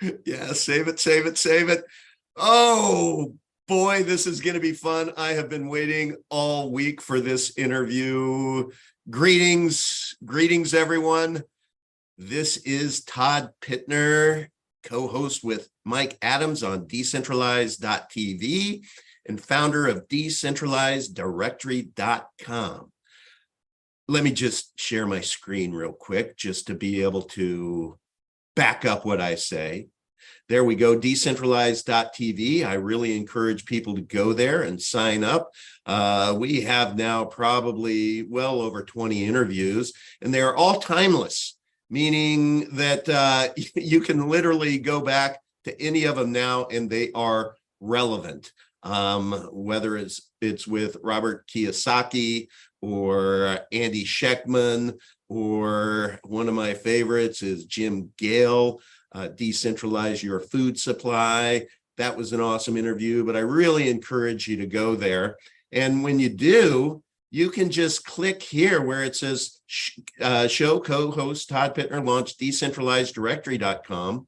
Yeah, save it, save it, save it. Oh boy, this is going to be fun. I have been waiting all week for this interview. Greetings, everyone. This is Todd Pittner, co-host with Mike Adams on decentralized.tv and founder of decentralizeddirectory.com. Let me just share my screen real quick just to be able to back up what I say. There we go, decentralized.tv. I really encourage people to go there and sign up. We have now probably well over 20 interviews, and they're all timeless, meaning that you can literally go back to any of them now and they are relevant. Whether it's with Robert Kiyosaki or Andy Schechtman, or one of my favorites is Jim Gale, Decentralize Your Food Supply. That was an awesome interview, but I really encourage you to go there. And when you do, you can just click here where it says show co-host Todd Pittner launched decentralizeddirectory.com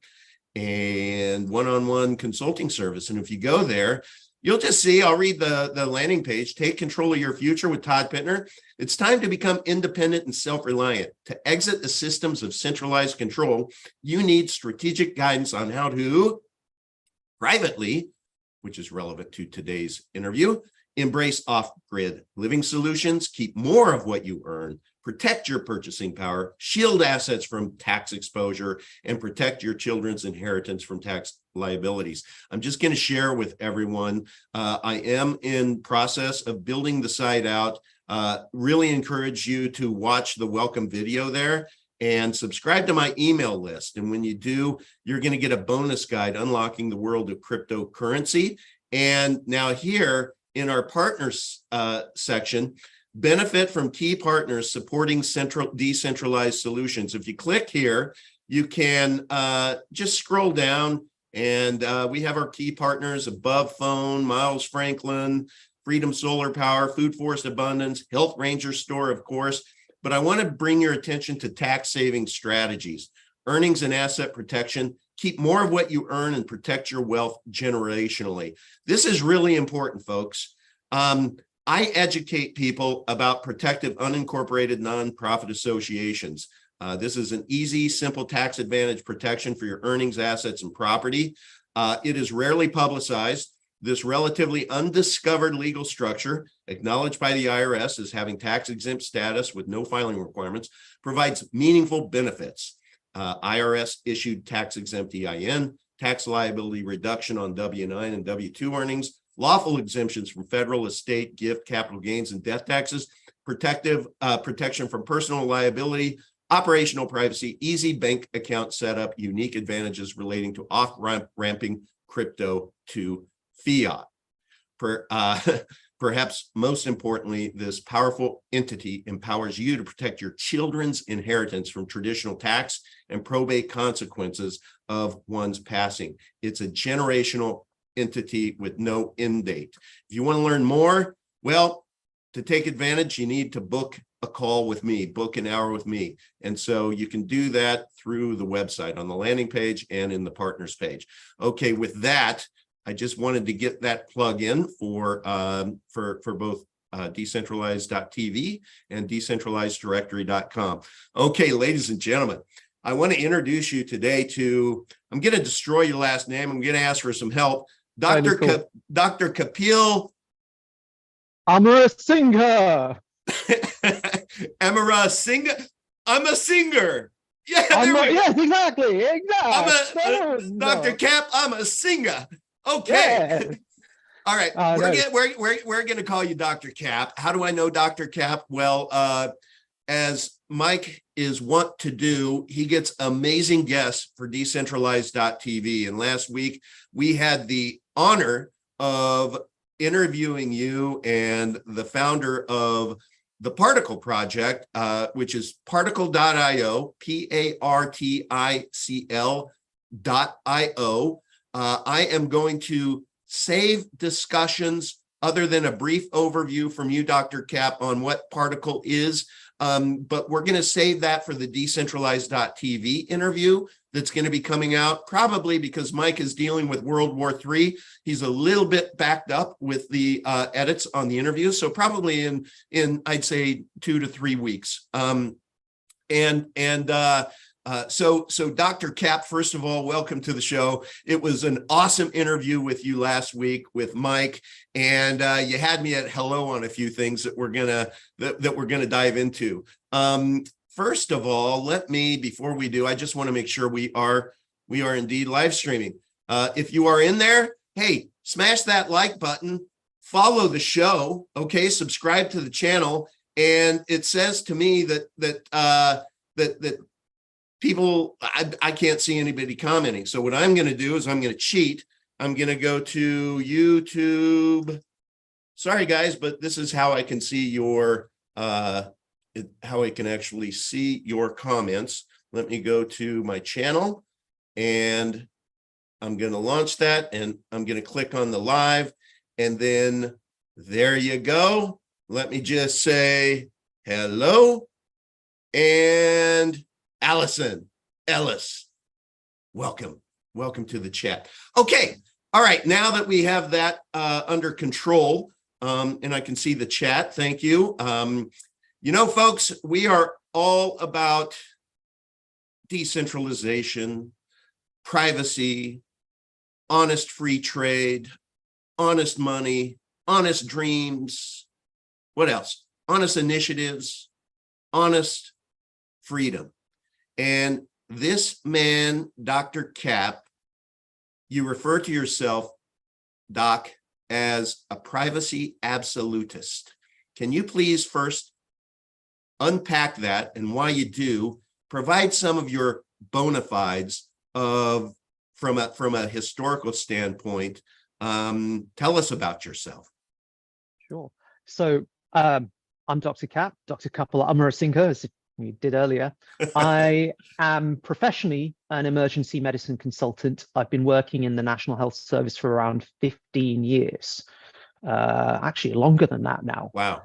and one-on-one consulting service. And if you go there, you'll just see, I'll read the landing page. Take control of your future with Todd Pittner. It's time to become independent and self-reliant. To exit the systems of centralized control, you need strategic guidance on how to privately, which is relevant to today's interview, embrace off-grid living solutions, keep more of what you earn, protect your purchasing power, shield assets from tax exposure, and protect your children's inheritance from tax liabilities. I'm just going to share with everyone, I am in process of building the site out. Really encourage you to watch the welcome video there and subscribe to my email list. And when you do, you're going to get a bonus guide, Unlocking the World of Cryptocurrency. And now here in our partners section, benefit from key partners supporting decentralized solutions. If you click here, you can just scroll down and we have our key partners: Above Phone, Miles Franklin, Freedom Solar Power, Food Forest Abundance, Health Ranger Store, of course. But I want to bring your attention to tax saving strategies, earnings and asset protection. Keep more of what you earn and protect your wealth generationally. This is really important, folks. I educate people about protective unincorporated nonprofit associations. This is an easy, simple tax advantage protection for your earnings, assets, and property. It is rarely publicized. This relatively undiscovered legal structure, acknowledged by the IRS as having tax-exempt status with no filing requirements, provides meaningful benefits. IRS-issued tax-exempt EIN, tax liability reduction on W-9 and W-2 earnings, lawful exemptions from federal, estate, gift, capital gains, and death taxes, protection from personal liability, operational privacy, easy bank account setup, unique advantages relating to off-ramping crypto to fiat. Perhaps most importantly, this powerful entity empowers you to protect your children's inheritance from traditional tax and probate consequences of one's passing. It's a generational entity with no end date. If you want to learn more, well, to take advantage, you need to book a call with me, book an hour with me. And so you can do that through the website on the landing page and in the partners page. Okay, with that, I just wanted to get that plug in for both decentralized.tv and decentralizeddirectory.com. Okay, ladies and gentlemen, I want to introduce you today to, I'm going to destroy your last name. I'm going to ask for some help. Dr. Kapil Amarasinghe. Amarasinghe. I'm a singer. Yeah, yes, exactly. Dr. Cap, I'm a singer. Okay. Yeah. All right. We're going to call you Dr. Cap. How do I know Dr. Cap? Well, as Mike is wont to do, he gets amazing guests for decentralized.tv. And last week, we had the honor of interviewing you and the founder of the Particle Project, which is particle.io, PARTICL.io. I am going to save discussions other than a brief overview from you, Dr. Cap, on what Particle is, but we're going to save that for the decentralized.tv interview. that's going to be coming out, probably because Mike is dealing with World War III. He's a little bit backed up with the edits on the interview. So probably in I'd say 2 to 3 weeks. So Dr. Cap, first of all, welcome to the show. It was an awesome interview with you last week with Mike, and you had me at hello on a few things that we're gonna dive into. First of all, before we do, I just want to make sure we are indeed live streaming. If you are in there, hey, smash that like button, follow the show, okay, subscribe to the channel, and it says to me that people, I can't see anybody commenting. So what I'm going to do is I'm going to cheat. I'm going to go to YouTube. Sorry, guys, but this is how I can see how I can actually see your comments. Let me go to my channel, and I'm going to launch that, and I'm going to click on the live, and then there you go. Let me just say hello, and Allison Ellis, welcome to the chat. Okay, all right, now that we have that under control, and I can see the chat, thank you. You know, folks, we are all about decentralization, privacy, honest free trade, honest money, honest dreams, what else? Honest initiatives, honest freedom. And this man, Dr. Cap, you refer to yourself, Doc, as a privacy absolutist. Can you please first unpack that and why you do, provide some of your bona fides from a historical standpoint. Tell us about yourself. Sure. So I'm Dr. Cap, Dr. Kapala Amarasinka, as we did earlier. I am professionally an emergency medicine consultant. I've been working in the National Health Service for around 15 years, actually longer than that now. Wow.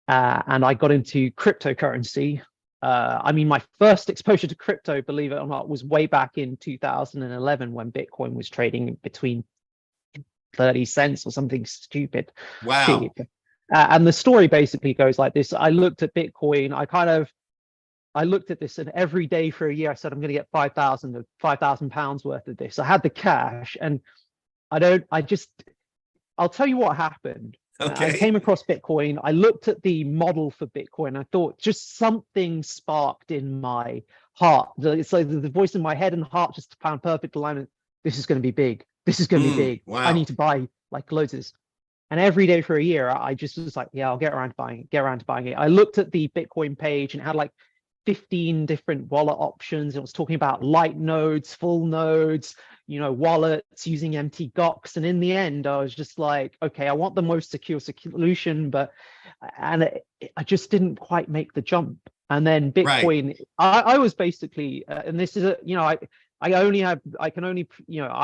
And I got into cryptocurrency. I mean, my first exposure to crypto, believe it or not, was way back in 2011 when Bitcoin was trading between 30 cents or something stupid. Wow. Cheap. And the story basically goes like this. I looked at Bitcoin. I looked at this, and every day for a year, I said, I'm going to get 5,000 pounds worth of this. I had the cash, and I'll tell you what happened. Okay. I came across Bitcoin. I looked at the model for Bitcoin. I thought just something sparked in my heart. It's like the voice in my head and heart just found perfect alignment. This is going to be big. This is going to be big. Wow. I need to buy like loads of this. And every day for a year, I just was like, yeah, I'll get around to buying it, I looked at the Bitcoin page and it had like 15 different wallet options. It was talking about light nodes, full nodes, wallets using empty GOX. And in the end, I was just like, okay, I want the most secure solution, I just didn't quite make the jump. And then Bitcoin, right. I was basically, and this is I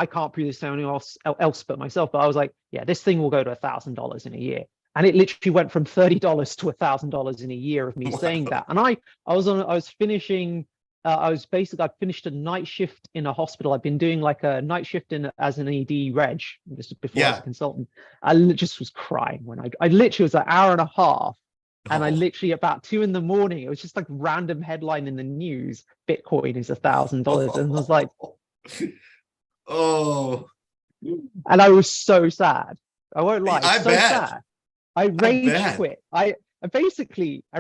can't prove this to anyone else but myself, but I was like, yeah, this thing will go to $1,000 in a year. And it literally went from $30 to $1,000 in a year of me saying that. And I finished a night shift in a hospital. I've been doing like a night shift as an ED reg, this is before I was a consultant. I just was crying when I literally was an hour and a half. And I literally about 2 in the morning, it was just like random headline in the news, Bitcoin is $1,000. And I was like, oh. And I was so sad. I won't lie. I bet. Sad. I rage quit. I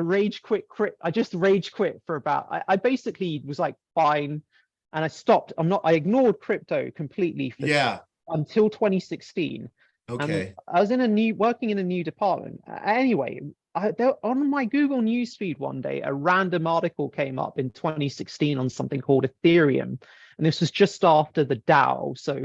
rage quit. I just rage quit for about, I basically was like, fine. And I stopped. I ignored crypto completely until 2016. Okay. And I was working in a new department. Anyway, on my Google newsfeed one day, a random article came up in 2016 on something called Ethereum. And this was just after the DAO. So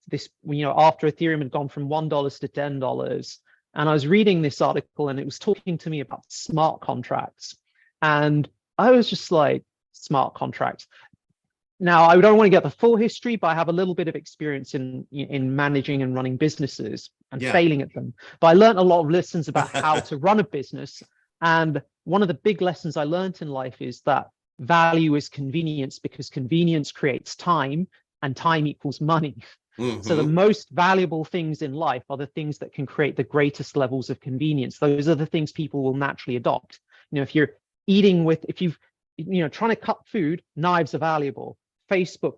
this, after Ethereum had gone from $1 to $10. And I was reading this article and it was talking to me about smart contracts. And I was just like, smart contracts. Now, I don't want to get the full history, but I have a little bit of experience in managing and running businesses and failing at them. But I learned a lot of lessons about how to run a business. And one of the big lessons I learned in life is that value is convenience because convenience creates time and time equals money. So the most valuable things in life are the things that can create the greatest levels of convenience. Those are the things people will naturally adopt. If you're eating with, if you've, trying to cut food, knives are valuable. Facebook,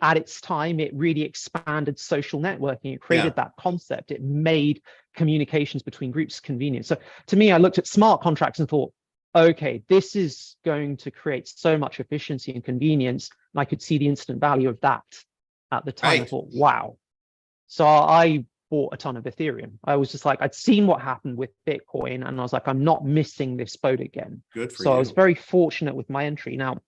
at its time, it really expanded social networking. It created that concept. It made communications between groups convenient. So to me, I looked at smart contracts and thought, okay, this is going to create so much efficiency and convenience. And I could see the instant value of that at the time. I thought, wow. So I bought a ton of Ethereum. I was just like, I'd seen what happened with Bitcoin, and I was like, I'm not missing this boat again. Good for you. So I was very fortunate with my entry. Now,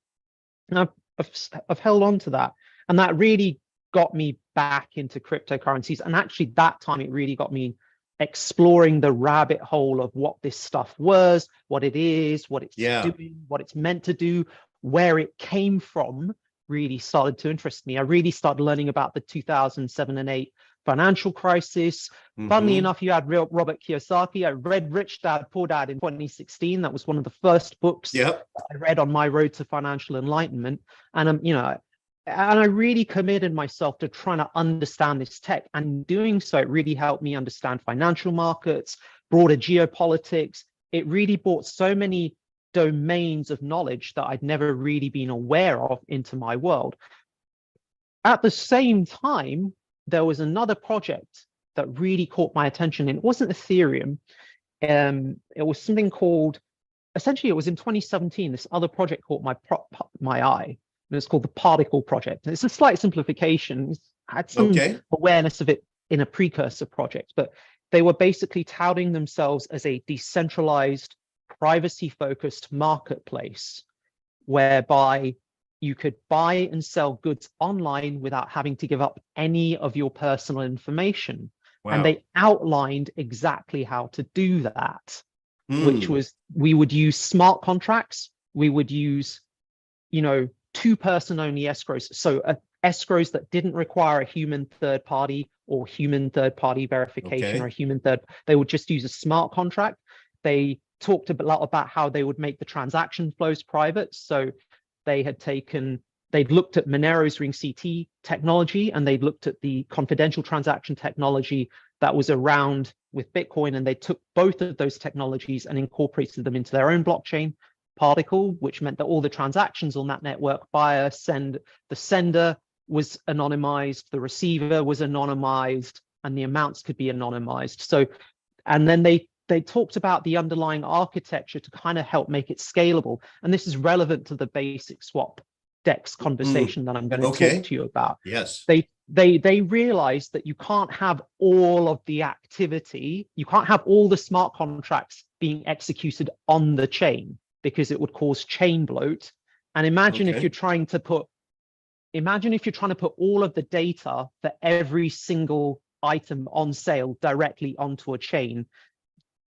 I've held on to that, and that really got me back into cryptocurrencies. And actually, that time it really got me exploring the rabbit hole of what this stuff was, what it is, what it's doing, what it's meant to do, where it came from. Really started to interest me. I really started learning about the 2007 and 8 financial crisis. Funnily enough, you had Robert Kiyosaki. I read Rich Dad, Poor Dad in 2016. That was one of the first books I read on my road to financial enlightenment. And and I really committed myself to trying to understand this tech. And doing so, it really helped me understand financial markets, broader geopolitics. It really brought so many domains of knowledge that I'd never really been aware of into my world. At the same time, there was another project that really caught my attention, and it wasn't Ethereum. It was something called, essentially it was in 2017, this other project caught my eye, and it's called the Particle Project. And it's a slight simplification. I had some awareness of it in a precursor project, but they were basically touting themselves as a decentralized, privacy-focused marketplace whereby you could buy and sell goods online without having to give up any of your personal information. And they outlined exactly how to do that, which was, we would use smart contracts. We would use, two-person only escrows. So escrows that didn't require a human third party or human third party verification or a human they would just use a smart contract. They talked a lot about how they would make the transaction flows private. So they'd looked at Monero's Ring CT technology, and they'd looked at the confidential transaction technology that was around with Bitcoin, and they took both of those technologies and incorporated them into their own blockchain, Particle, which meant that all the transactions on that network the sender was anonymized, the receiver was anonymized, and the amounts could be anonymized. So, and then they talked about the underlying architecture to kind of help make it scalable. And this is relevant to the BasicSwap DEX conversation that I'm going to talk to you about. Yes. They realized that you can't have all of the activity, you can't have all the smart contracts being executed on the chain, because it would cause chain bloat. And imagine if you're trying to put all of the data for every single item on sale directly onto a chain.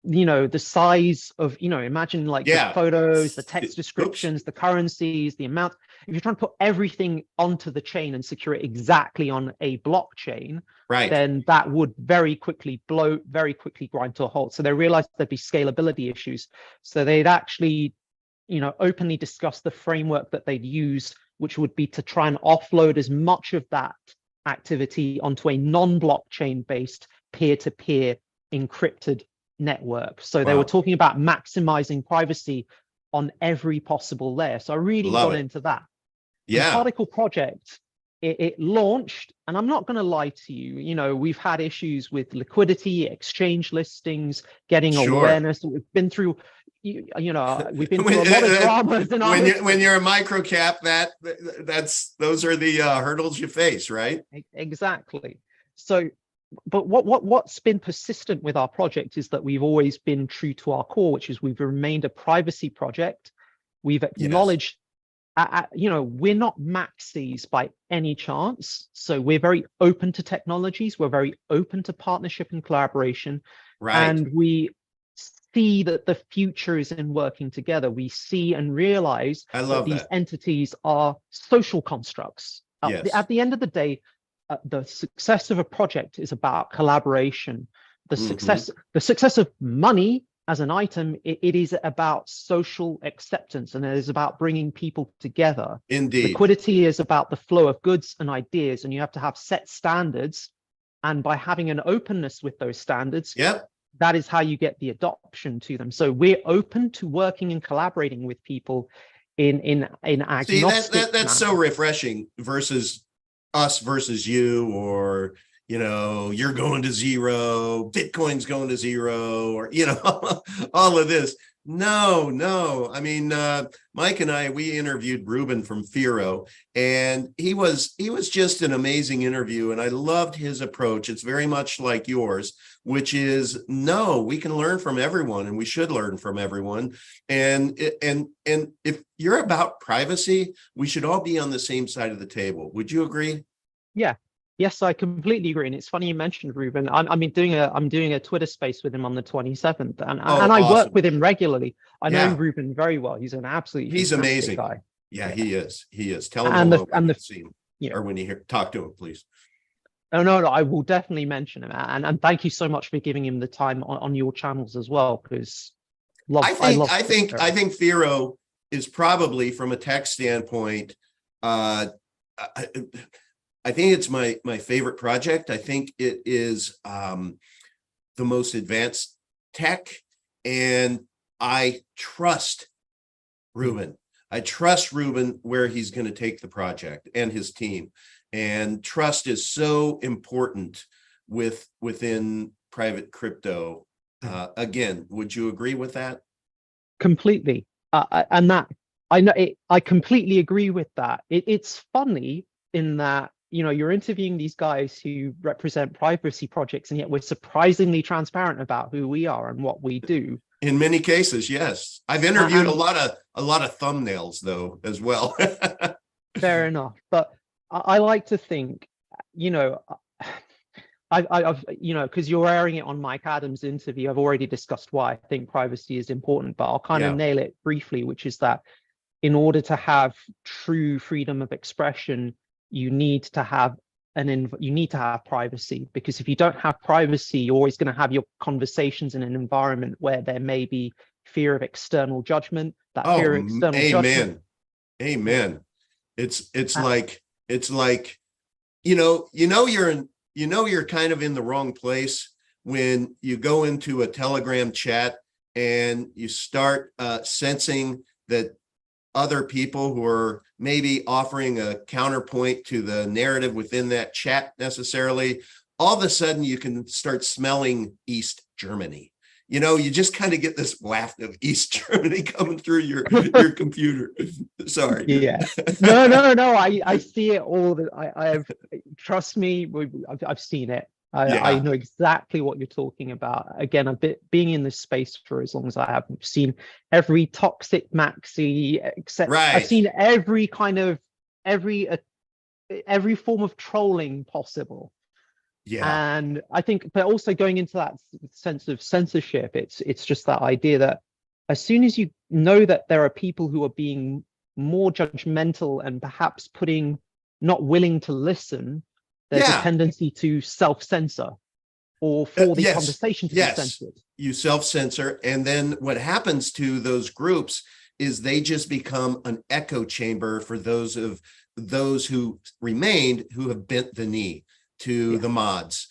The size of, imagine like the photos, the text descriptions, the currencies, the amount. If you're trying to put everything onto the chain and secure it exactly on a blockchain, then that would very quickly bloat, very quickly grind to a halt. So they realized there'd be scalability issues. So they'd actually, openly discuss the framework that they'd use, which would be to try and offload as much of that activity onto a non-blockchain based peer-to-peer encrypted network. So they were talking about maximizing privacy on every possible layer. So I really got into that. The Particle project, it launched, and I'm not going to lie to you, we've had issues with liquidity, exchange listings, getting awareness. We've been through, we've been through a lot of dramas. When you're a micro cap, those are the hurdles you face, right? Exactly. So, but what's been persistent with our project is that we've always been true to our core, which is we've remained a privacy project. We've acknowledged, we're not maxis by any chance. So we're very open to technologies. We're very open to partnership and collaboration. And we see that the future is in working together. We see and realize that these entities are social constructs. At the end of the day, the success of a project is about collaboration. The success of money as an item, it is about social acceptance, and it is about bringing people together. Indeed. Liquidity is about the flow of goods and ideas, and you have to have set standards. And by having an openness with those standards, Yep. that is how you get the adoption to them. So we're open to working and collaborating with people in agnostic. See, that's so refreshing versus us versus you, or you're going to zero, Bitcoin's going to zero, or all of this. No. I mean, Mike and I, we interviewed Ruben from Firo, and he was just an amazing interview, and I loved his approach. It's very much like yours, which is, no, we can learn from everyone, and we should learn from everyone. And if you're about privacy, we should all be on the same side of the table. Would you agree? Yeah. Yes, I completely agree. And it's funny you mentioned Ruben. I'm doing a Twitter space with him on the 27th, and I awesome. work with him regularly. I know Yeah. Ruben very well. He's an absolutely He's amazing guy. Yeah, he is. Tell him And hello and when the you see him, or when you talk to him, please. Oh no, I will definitely mention him, and thank you so much for giving him the time on your channels as well, because I think Firo is probably, from a tech standpoint, I think it's my favorite project. I think it is the most advanced tech, and I trust Ruben. I trust Ruben where he's going to take the project and his team. And trust is so important within private crypto. Again, would you agree with that? Completely. And that I know I completely agree with that. It's funny in that, you're interviewing these guys who represent privacy projects, and yet we're surprisingly transparent about who we are and what we do. In many cases, yes. I've interviewed a lot of thumbnails though as well. Fair enough, but I like to think, I've because you're airing it on Mike Adams' interview, I've already discussed why I think privacy is important, but I'll kind of nail it briefly, which is that in order to have true freedom of expression, you need to have privacy, because if you don't have privacy, you're always going to have your conversations in an environment where there may be fear of external judgment. That fear of external judgment. Amen. It's like you're kind of in the wrong place when you go into a Telegram chat and you start sensing that other people who are maybe offering a counterpoint to the narrative within that chat necessarily, all of a sudden you can start smelling East Germany. You just kind of get this waft of East Germany coming through your computer. Sorry. Yeah. No. I see it all. Trust me, I've seen it. I know exactly what you're talking about. Again, being in this space for as long as I have, I've seen every toxic maxi, except I've seen every form of trolling possible. Yeah. And I think, but also going into that sense of censorship, it's just that idea that as soon as you know that there are people who are being more judgmental and perhaps not willing to listen, there's a tendency to self-censor, or for the conversation to be censored. You self-censor, and then what happens to those groups is they just become an echo chamber for those who remained, who have bent the knee to the mods,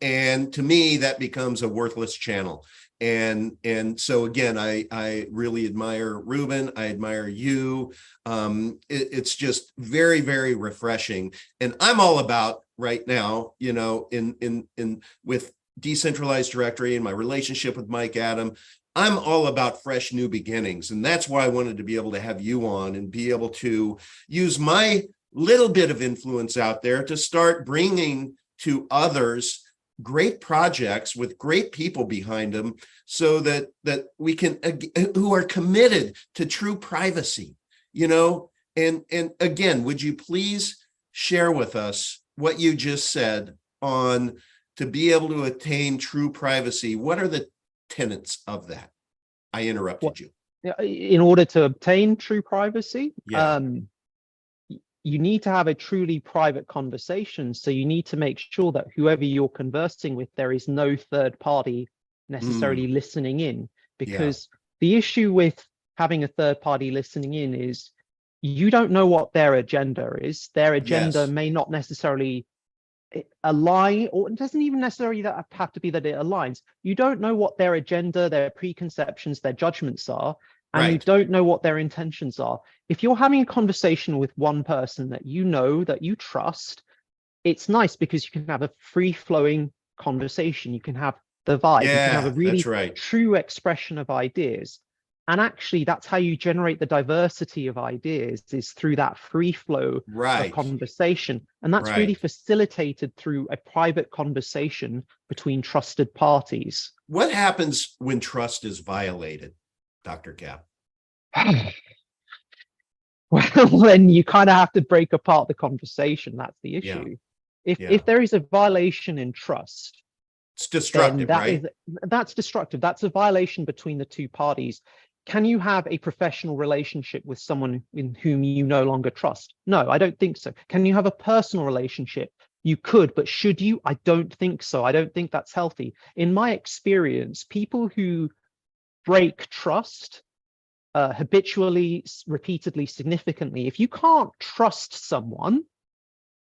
and to me that becomes a worthless channel. And so again, I really admire Ruben. I admire you. It's just very, very refreshing. And I'm all about right now, in with decentralized directory and my relationship with Mike Adam, I'm all about fresh new beginnings. And that's why I wanted to be able to have you on and be able to use my little bit of influence out there to start bringing to others great projects with great people behind them, so that we can, who are committed to true privacy, and again, would you please share with us what you just said on to be able to attain true privacy? What are the tenets of that? I interrupted you. In order to obtain true privacy, you need to have a truly private conversation. So you need to make sure that whoever you're conversing with, there is no third party necessarily listening in, because the issue with having a third party listening in is you don't know what their agenda is. Their agenda may not necessarily align, or it doesn't even necessarily have to be that it aligns. You don't know what their agenda, their preconceptions, their judgments are, and you don't know what their intentions are. If you're having a conversation with one person that you know, that you trust, it's nice because you can have a free-flowing conversation. You can have the vibe. You can have a really true expression of ideas. And actually, that's how you generate the diversity of ideas, is through that free flow of conversation. And that's really facilitated through a private conversation between trusted parties. What happens when trust is violated, Dr. Cap? Well, then you kind of have to break apart the conversation. That's the issue. If there is a violation in trust, it's destructive, that's destructive. That's a violation between the two parties. Can you have a professional relationship with someone in whom you no longer trust? No, I don't think so. Can you have a personal relationship? You could, but should you? I don't think so. I don't think that's healthy. In my experience, people who break trust habitually, repeatedly, significantly, if you can't trust someone,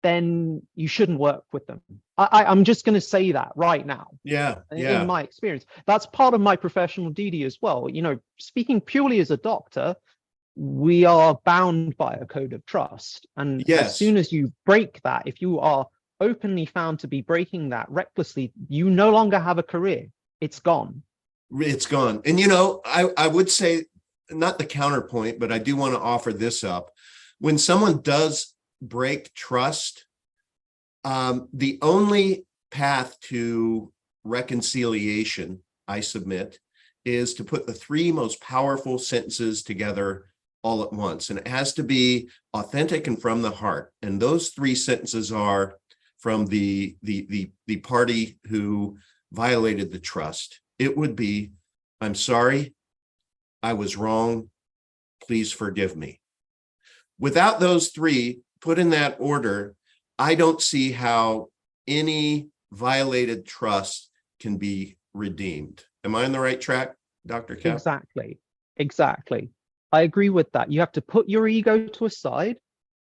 then you shouldn't work with them. I'm just going to say that right now. In my experience, that's part of my professional duty as well. You know, speaking purely as a doctor, we are bound by a code of trust. And as soon as you break that, if you are openly found to be breaking that recklessly, you no longer have a career. It's gone. It's gone. And, you know, I would say, not the counterpoint, but I do want to offer this up. When someone does break trust, the only path to reconciliation, I submit, is to put the three most powerful sentences together all at once. And it has to be authentic and from the heart. And those three sentences are from the party who violated the trust. It would be, I'm sorry, I was wrong, please forgive me. Without those three, put in that order, I don't see how any violated trust can be redeemed. Am I on the right track, Dr. Cap? Exactly. I agree with that. You have to put your ego to a side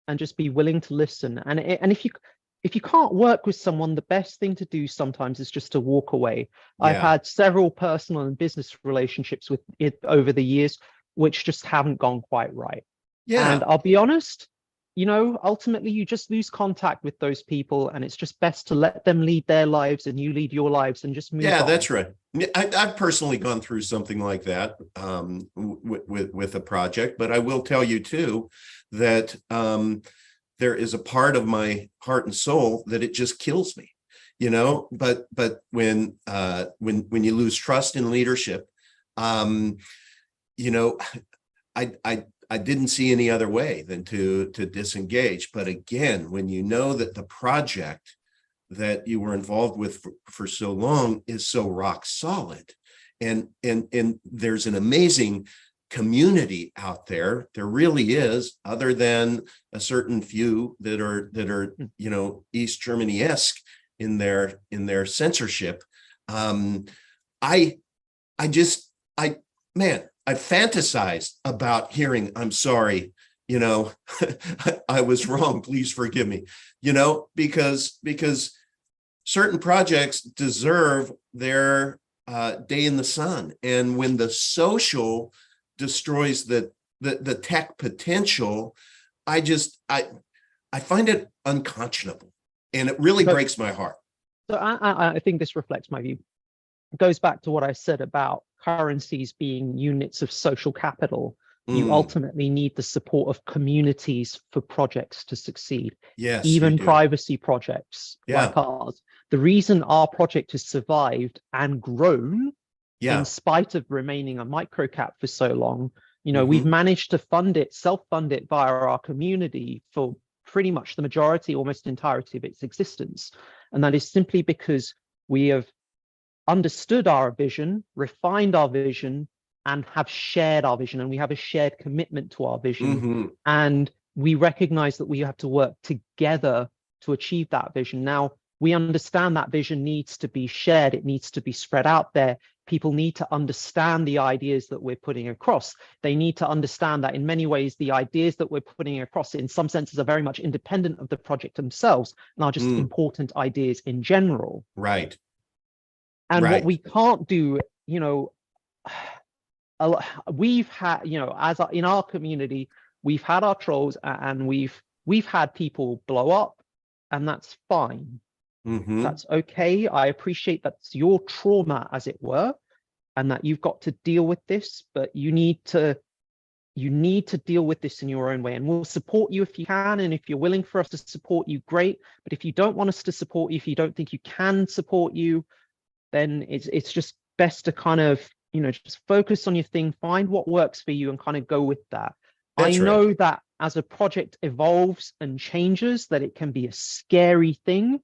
and just be willing to listen. And if you can't work with someone, the best thing to do sometimes is just to walk away. I've had several personal and business relationships with it over the years, which just haven't gone quite right. And I'll be honest, you know, ultimately you just lose contact with those people, and it's just best to let them lead their lives and you lead your lives and just move on. That's right. I've personally gone through something like that with a project, but I will tell you too that there is a part of my heart and soul that it just kills me, you know. But when you lose trust in leadership, you know, I didn't see any other way than to disengage. But again, when you know that the project that you were involved with for so long is so rock solid, and there's an amazing community out there. There really is, other than a certain few that are you know, East Germany-esque in their censorship. I fantasized about hearing, I'm sorry, you know, I was wrong, please forgive me, you know, because certain projects deserve their day in the sun. And when the social destroys the tech potential, I find it unconscionable, and it really breaks my heart. So I think this reflects my view. It goes back to what I said about currencies being units of social capital. You ultimately need the support of communities for projects to succeed. Yes, even privacy projects like ours. The reason our project has survived and grown in spite of remaining a microcap for so long, you know, we've managed to self-fund it via our community for pretty much the majority, almost entirety of its existence. And that is simply because we have understood our vision, refined our vision, and have shared our vision. And we have a shared commitment to our vision. And we recognize that we have to work together to achieve that vision. Now, we understand that vision needs to be shared. It needs to be spread out there. people need to understand the ideas that we're putting across. They need to understand that in many ways, the ideas that we're putting across in some senses are very much independent of the project themselves and are just important ideas in general. Right. And Right. what we can't do, you know, we've had, you know, in our community, we've had our trolls and we've had people blow up, and that's fine. That's okay. I appreciate that's your trauma, as it were, and that you've got to deal with this, but you need to deal with this in your own way, and we'll support you if you can. And if you're willing for us to support you, great. But if you don't want us to support you, if you don't think you can support you, then it's just best to kind of, you know, just focus on your thing, find what works for you and kind of go with that. That's I know that as a project evolves and changes, that it can be a scary thing.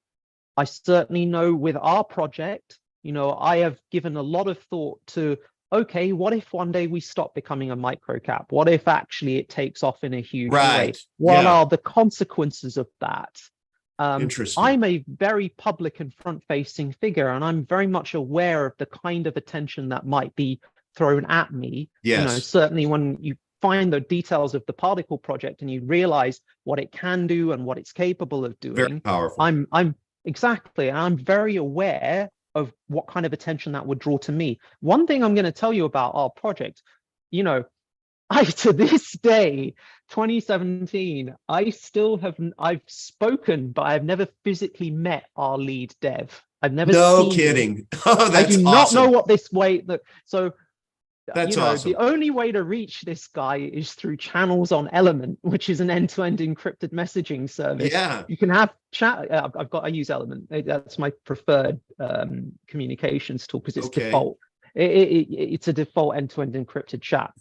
I certainly know with our project, you know, I have given a lot of thought to, okay, what if one day we stop becoming a microcap? What if actually it takes off in a huge way? What are the consequences of that? Interesting. I'm a very public and front-facing figure, and I'm very much aware of the kind of attention that might be thrown at me. Yes. You know, certainly when you find the details of the particle project and you realize what it can do and what it's capable of doing. Very powerful. I'm exactly, and I'm very aware of what kind of attention that would draw to me. One thing I'm going to tell you about our project, you know, to this day, 2017, I've spoken, but I've never physically met our lead dev. I've never No seen kidding. him. Oh, that's I do awesome. not know what this way that so that's you know, awesome. the only way to reach this guy is through channels on Element, which is an end-to-end encrypted messaging service. Yeah. You can have chat. I use Element. That's my preferred communications tool because it's default. It's a default end-to-end encrypted chat.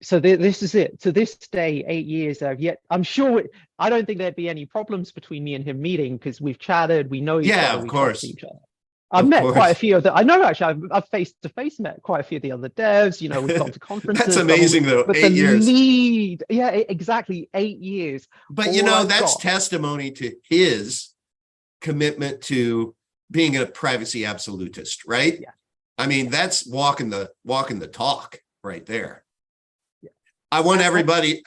So this is it. To this day, 8 years, yet I'm sure I don't think there'd be any problems between me and him meeting because we've chatted, we know each other, we trust each other. I've met quite a few of the, I know actually I've face-to-face met quite a few of the other devs, you know, we've gone to conferences. That's amazing though, but 8 years. Lead, yeah, exactly, 8 years. But you know, that's testimony to his commitment to being a privacy absolutist, right? Yeah. I mean, that's walking the talk right there. Yeah. I want everybody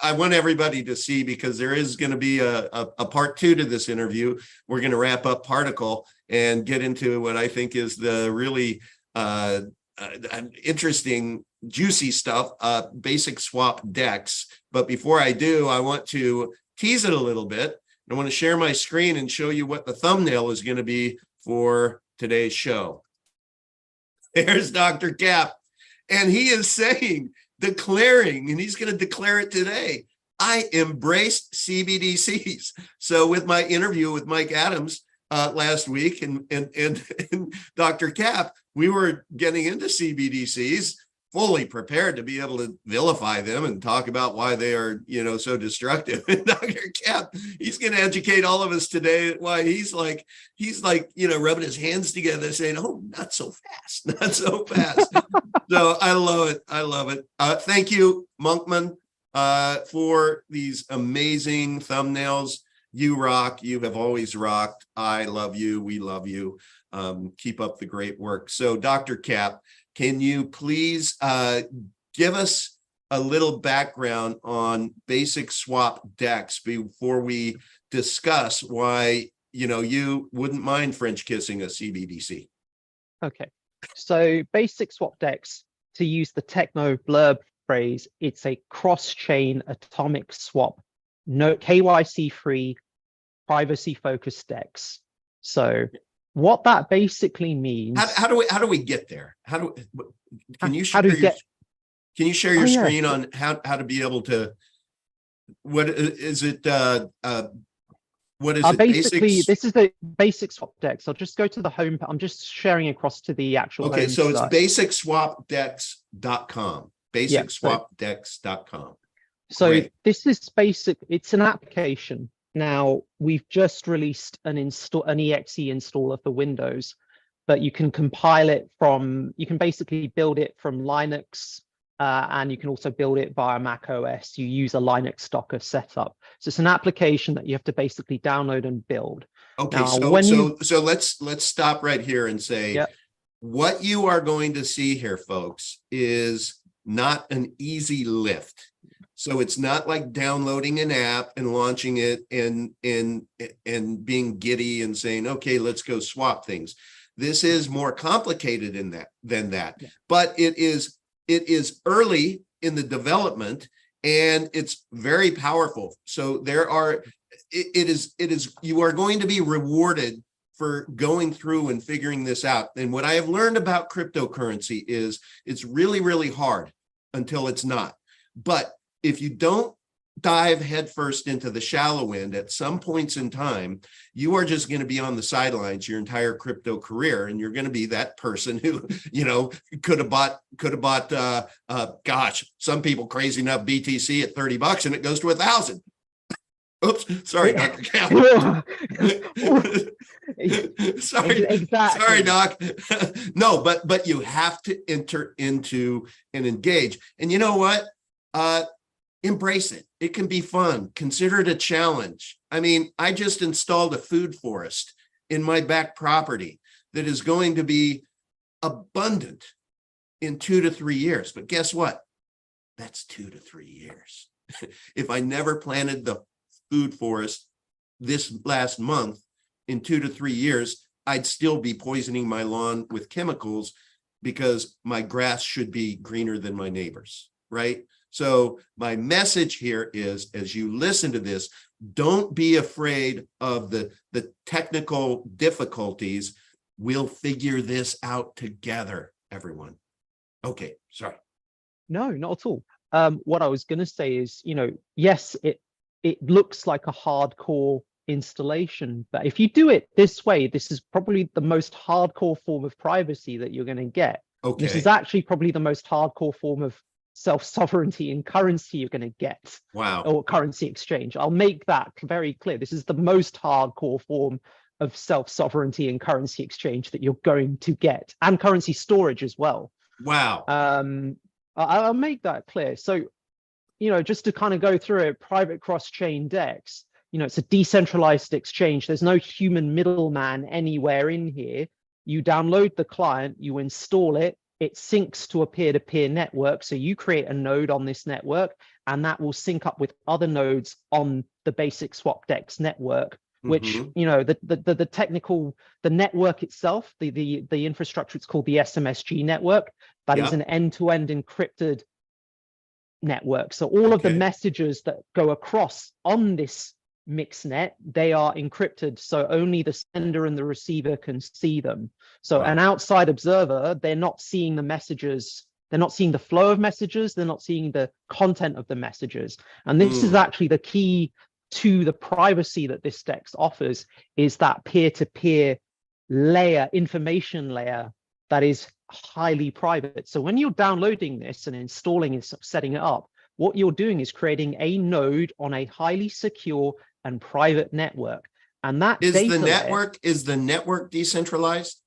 to see, because there is going to be a part 2 to this interview. We're going to wrap up Particle and get into what I think is the really interesting, juicy stuff, BasicSwap DEX. But before I do, I want to tease it a little bit. I want to share my screen and show you what the thumbnail is going to be for today's show. There's Dr. Cap, and he is declaring, and he's going to declare it today, I embraced CBDCs. So with my interview with Mike Adams last week and Dr. Cap, we were getting into CBDCs, fully prepared to be able to vilify them and talk about why they are, you know, so destructive. And Dr. Cap, he's going to educate all of us today why he's like, you know, rubbing his hands together saying, oh, not so fast, not so fast. So I love it. I love it. Thank you, Monkman, for these amazing thumbnails. You rock. You have always rocked. I love you. We love you. Keep up the great work. So Dr. Cap, can you please give us a little background on BasicSwap DEX before we discuss why, you know, you wouldn't mind French kissing a CBDC? Okay. So BasicSwap DEX, to use the techno blurb phrase, it's a cross-chain atomic swap, no KYC-free, privacy-focused DEX. So what that basically means. How do we get there? Can you share your screen on how to be able to? What is it? What is it? Basically, this is the BasicSwap DEX. I'll just go to the home. I'm just sharing across to the actual. Okay, so it's BasicSwapDEX.com. BasicSwapDEX.com. So great. This is basic. It's an application. Now we've just released an exe installer for Windows, but you can compile it from. You can basically build it from Linux. And you can also build it via Mac OS. You use a Linux Docker setup. So it's an application that you have to basically download and build. Okay, now, so let's stop right here and say, What you are going to see here, folks, is not an easy lift. So it's not like downloading an app and launching it and being giddy and saying, okay, let's go swap things. This is more complicated than that. But it is early in the development, and it's very powerful. So you are going to be rewarded for going through and figuring this out. And what I have learned about cryptocurrency is it's really, really hard until it's not. But if you don't dive headfirst into the shallow end at some points in time, you are just going to be on the sidelines your entire crypto career, and you're going to be that person who, could have bought gosh, some people crazy enough BTC at $30 and it goes to 1,000. Oops, sorry, Dr. Cal. Sorry, exactly. Sorry, Doc. No, but you have to enter into and engage. And you know what? Embrace it. It can be fun. Consider it a challenge. I mean, I just installed a food forest in my back property that is going to be abundant in 2 to 3 years. But guess what? That's 2 to 3 years. If I never planted the food forest this last month, in 2 to 3 years, I'd still be poisoning my lawn with chemicals because my grass should be greener than my neighbors, right? So my message here is, as you listen to this, don't be afraid of the technical difficulties. We'll figure this out together, everyone. Okay, sorry. No, not at all. What I was going to say is, yes, it looks like a hardcore installation, but if you do it this way, this is probably the most hardcore form of privacy that you're going to get. Okay. This is actually probably the most hardcore form of self-sovereignty and currency you're going to get. Wow. Or currency exchange. I'll make that very clear. This is the most hardcore form of self-sovereignty and currency exchange that you're going to get, and currency storage as well. Wow. I'll make that clear. So, just to kind of go through it, private cross-chain DEX, it's a decentralized exchange. There's no human middleman anywhere in here. You download the client, you install it, it syncs to a peer-to-peer network. So you create a node on this network, and that will sync up with other nodes on the BasicSwapDEX network, which, the network itself, the infrastructure, it's called the SMSG network. That is an end-to-end encrypted network. So all of the messages that go across on this mixnet, they are encrypted, so only the sender and the receiver can see them. So an outside observer, they're not seeing the messages, they're not seeing the flow of messages, they're not seeing the content of the messages. And this is actually the key to the privacy that this DEX offers, is that peer-to-peer layer, information layer, that is highly private. So when you're downloading this and installing it, setting it up, what you're doing is creating a node on a highly secure and private network. And that is the network decentralized?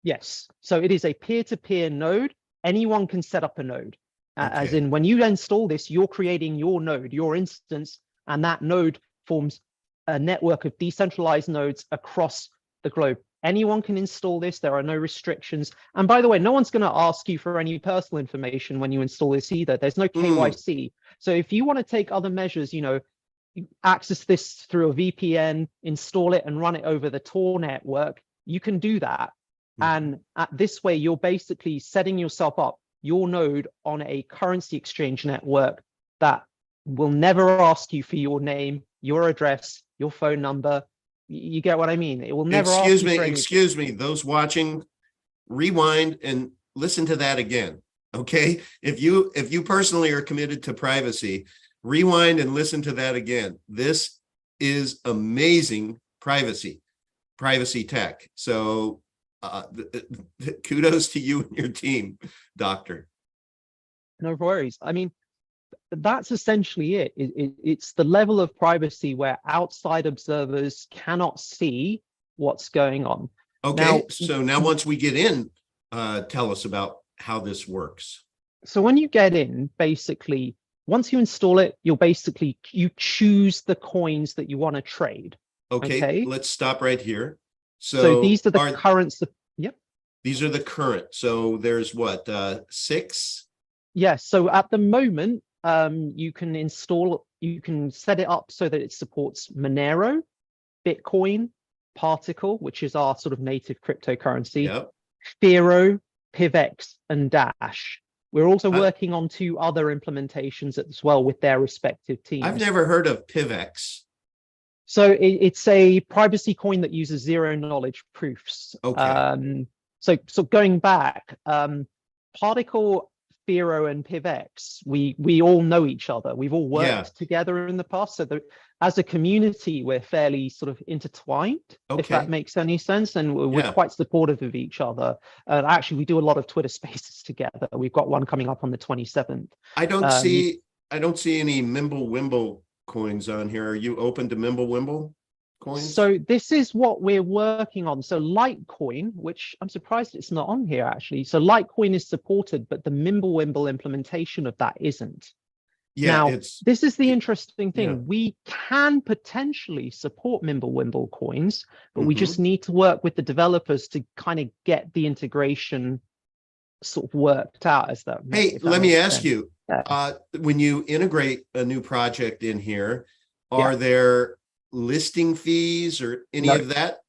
Yes. So it is a peer-to-peer node. Anyone can set up a node. As in, when you install this, you're creating your node, your instance, and that node forms a network of decentralized nodes across the globe. Anyone can install this. There are no restrictions. And by the way, no one's going to ask you for any personal information when you install this either. There's no KYC. So if you want to take other measures, access this through a VPN, install it and run it over the Tor network, you can do that. And this way, you're basically setting yourself up, your node, on a currency exchange network that will never ask you for your name, your address, your phone number. You get what I mean? It will never ask you for anything. Excuse me, those watching, rewind and listen to that again. Okay. If you personally are committed to privacy, rewind and listen to that again. This is amazing privacy tech. So kudos to you and your team, Doctor. No worries. I mean, that's essentially it. It's the level of privacy where outside observers cannot see what's going on. Okay, now once we get in, tell us about how this works. So when you get in, basically, once you install it, you choose the coins that you want to trade. Okay, let's stop right here. So these are the currents. Yep. These are the current. So there's what, 6? Yes. So at the moment, you can set it up so that it supports Monero, Bitcoin, Particle, which is our sort of native cryptocurrency, Yep. Fero, PivX, and Dash. We're also I- working on 2 other implementations as well with their respective teams. I've never heard of PivX. So it's a privacy coin that uses zero knowledge proofs. Okay. So going back, Particle, Fero, and PivX, we all know each other. We've all worked together in the past. So as a community, we're fairly sort of intertwined, if that makes any sense. And we're quite supportive of each other. Actually, we do a lot of Twitter spaces together. We've got one coming up on the 27th. I don't see any Mimblewimble coins on here. Are you open to Mimblewimble coins? So this is what we're working on. So Litecoin, which I'm surprised it's not on here actually. So Litecoin is supported, but the Mimblewimble implementation of that isn't. Yeah, now, this is the interesting thing. We can potentially support Mimblewimble coins, but we just need to work with the developers to kind of get the integration sort of worked out as that. Hey, let me ask you, when you integrate a new project in here, are there listing fees or any of that?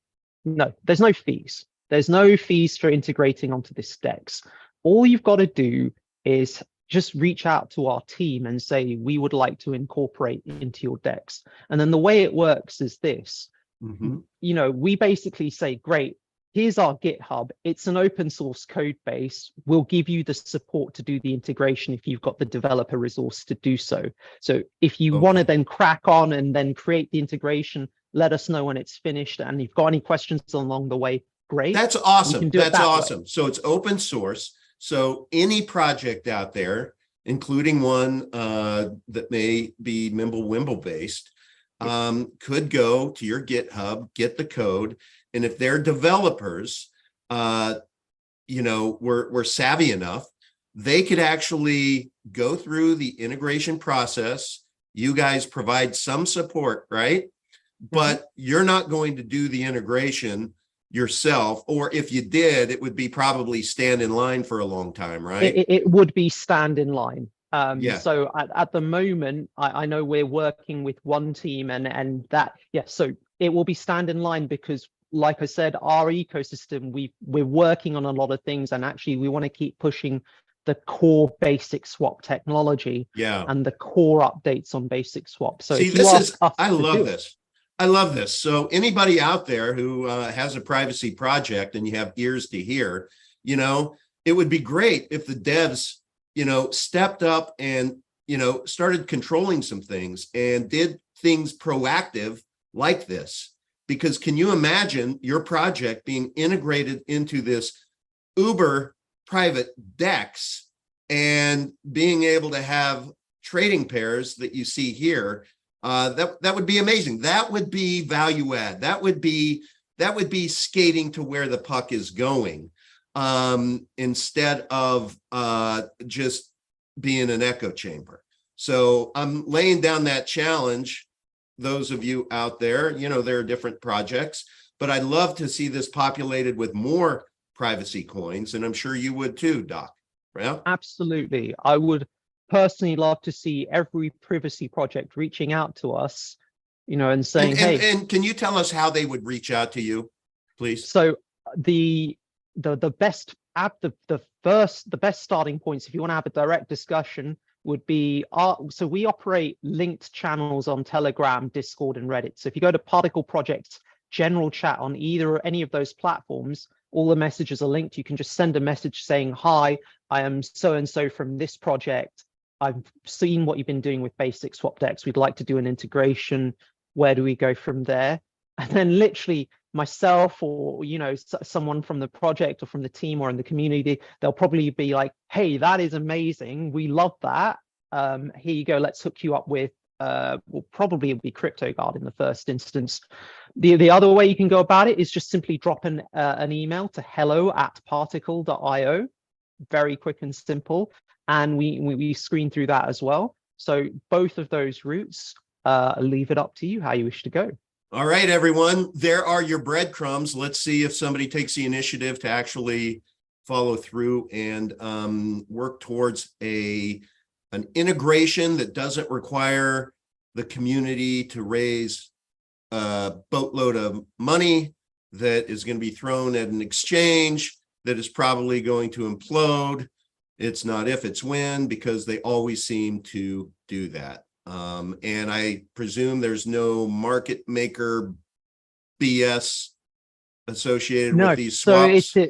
No, there's no fees. There's no fees for integrating onto this DEX. All you've got to do is just reach out to our team and say, we would like to incorporate into your DEX. And then the way it works is this, you know, we basically say, great, here's our GitHub. It's an open source code base. We'll give you the support to do the integration if you've got the developer resource to do so. So if you want to then crack on and then create the integration, let us know when it's finished. And if you've got any questions along the way, great. That's awesome. That's awesome. So it's open source. So any project out there, including one that may be Mimblewimble based, could go to your GitHub, get the code. And if they're developers, you know, we're savvy enough, they could actually go through the integration process. You guys provide some support, right? But you're not going to do the integration yourself, or if you did, it would be probably stand in line for a long time, right? It would be stand in line. So at the moment, I know we're working with one team and that, so it will be stand in line because, like I said, our ecosystem, we're working on a lot of things, and actually we want to keep pushing the core BasicSwap technology and the core updates on BasicSwap. So see, I love this. I love this. So anybody out there who has a privacy project and you have ears to hear, you know, it would be great if the devs, you know, stepped up and, you know, started controlling some things and did things proactive like this. Because can you imagine your project being integrated into this uber private DEX and being able to have trading pairs that you see here? That would be amazing. That would be value add. That would be skating to where the puck is going, instead of just being an echo chamber. So I'm laying down that challenge. Those of you out there, you know, there are different projects, but I'd love to see this populated with more privacy coins, and I'm sure you would too, Doc. Yeah, absolutely. I would personally love to see every privacy project reaching out to us, you know, and saying, hey. And can you tell us how they would reach out to you, please? So the best starting points, if you want to have a direct discussion, would be so we operate linked channels on Telegram, Discord, and Reddit. So if you go to Particle Project's general chat on either or any of those platforms, all the messages are linked. You can just send a message saying, hi, I am so-and-so from this project. I've seen what you've been doing with BasicSwapDEX. We'd like to do an integration. Where do we go from there? And then literally myself or, you know, someone from the project or from the team or in the community, they'll probably be like, hey, that is amazing. We love that. Here you go. Let's hook you up with, well, probably it'll be CryptoGuard in the first instance. The other way you can go about it is just simply drop an email to hello@particle.io. Very quick and simple. And we screen through that as well. So both of those routes, leave it up to you how you wish to go. All right, everyone, there are your breadcrumbs. Let's see if somebody takes the initiative to actually follow through and work towards an integration that doesn't require the community to raise a boatload of money that is going to be thrown at an exchange that is probably going to implode. It's not if, it's when, because they always seem to do that. And I presume there's no market maker BS associated with these swaps. So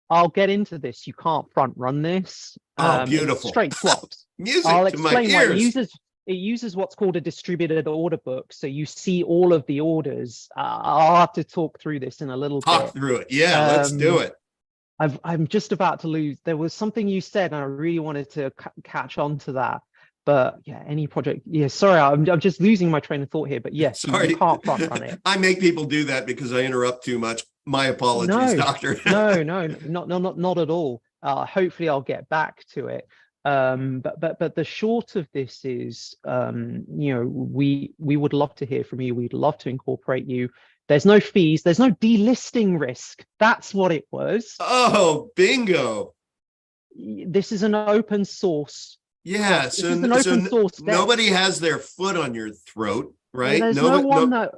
I'll get into this. You can't front run this. Oh, beautiful. Straight swaps. Music I'll to my explain why ears. it uses what's called a distributed order book. So you see all of the orders. I'll have to talk through this in a little bit. Talk through it. Yeah, let's do it. I'm just about to lose. There was something you said, and I really wanted to catch on to that. But yeah, any project. Yeah, sorry, I'm just losing my train of thought here. But yes, sorry. You can't front run it. I make people do that because I interrupt too much. My apologies, Doctor. No, not at all. Hopefully, I'll get back to it. But the short of this is, we would love to hear from you. We'd love to incorporate you. There's no fees. There's no delisting risk. That's what it was. Oh, bingo. This is an open source. Yeah, so nobody has their foot on your throat, right? There's no one that,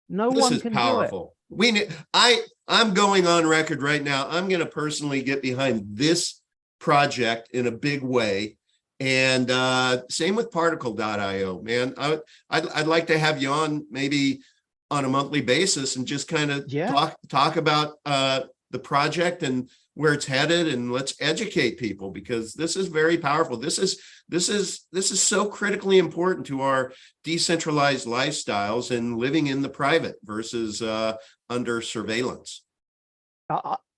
no this one is can powerful. I'm going on record right now. I'm going to personally get behind this project in a big way. And same with particle.io, man. I'd like to have you on maybe on a monthly basis and just kind of talk about the project and where it's headed, and let's educate people, because this is very powerful. This is so critically important to our decentralized lifestyles and living in the private versus under surveillance.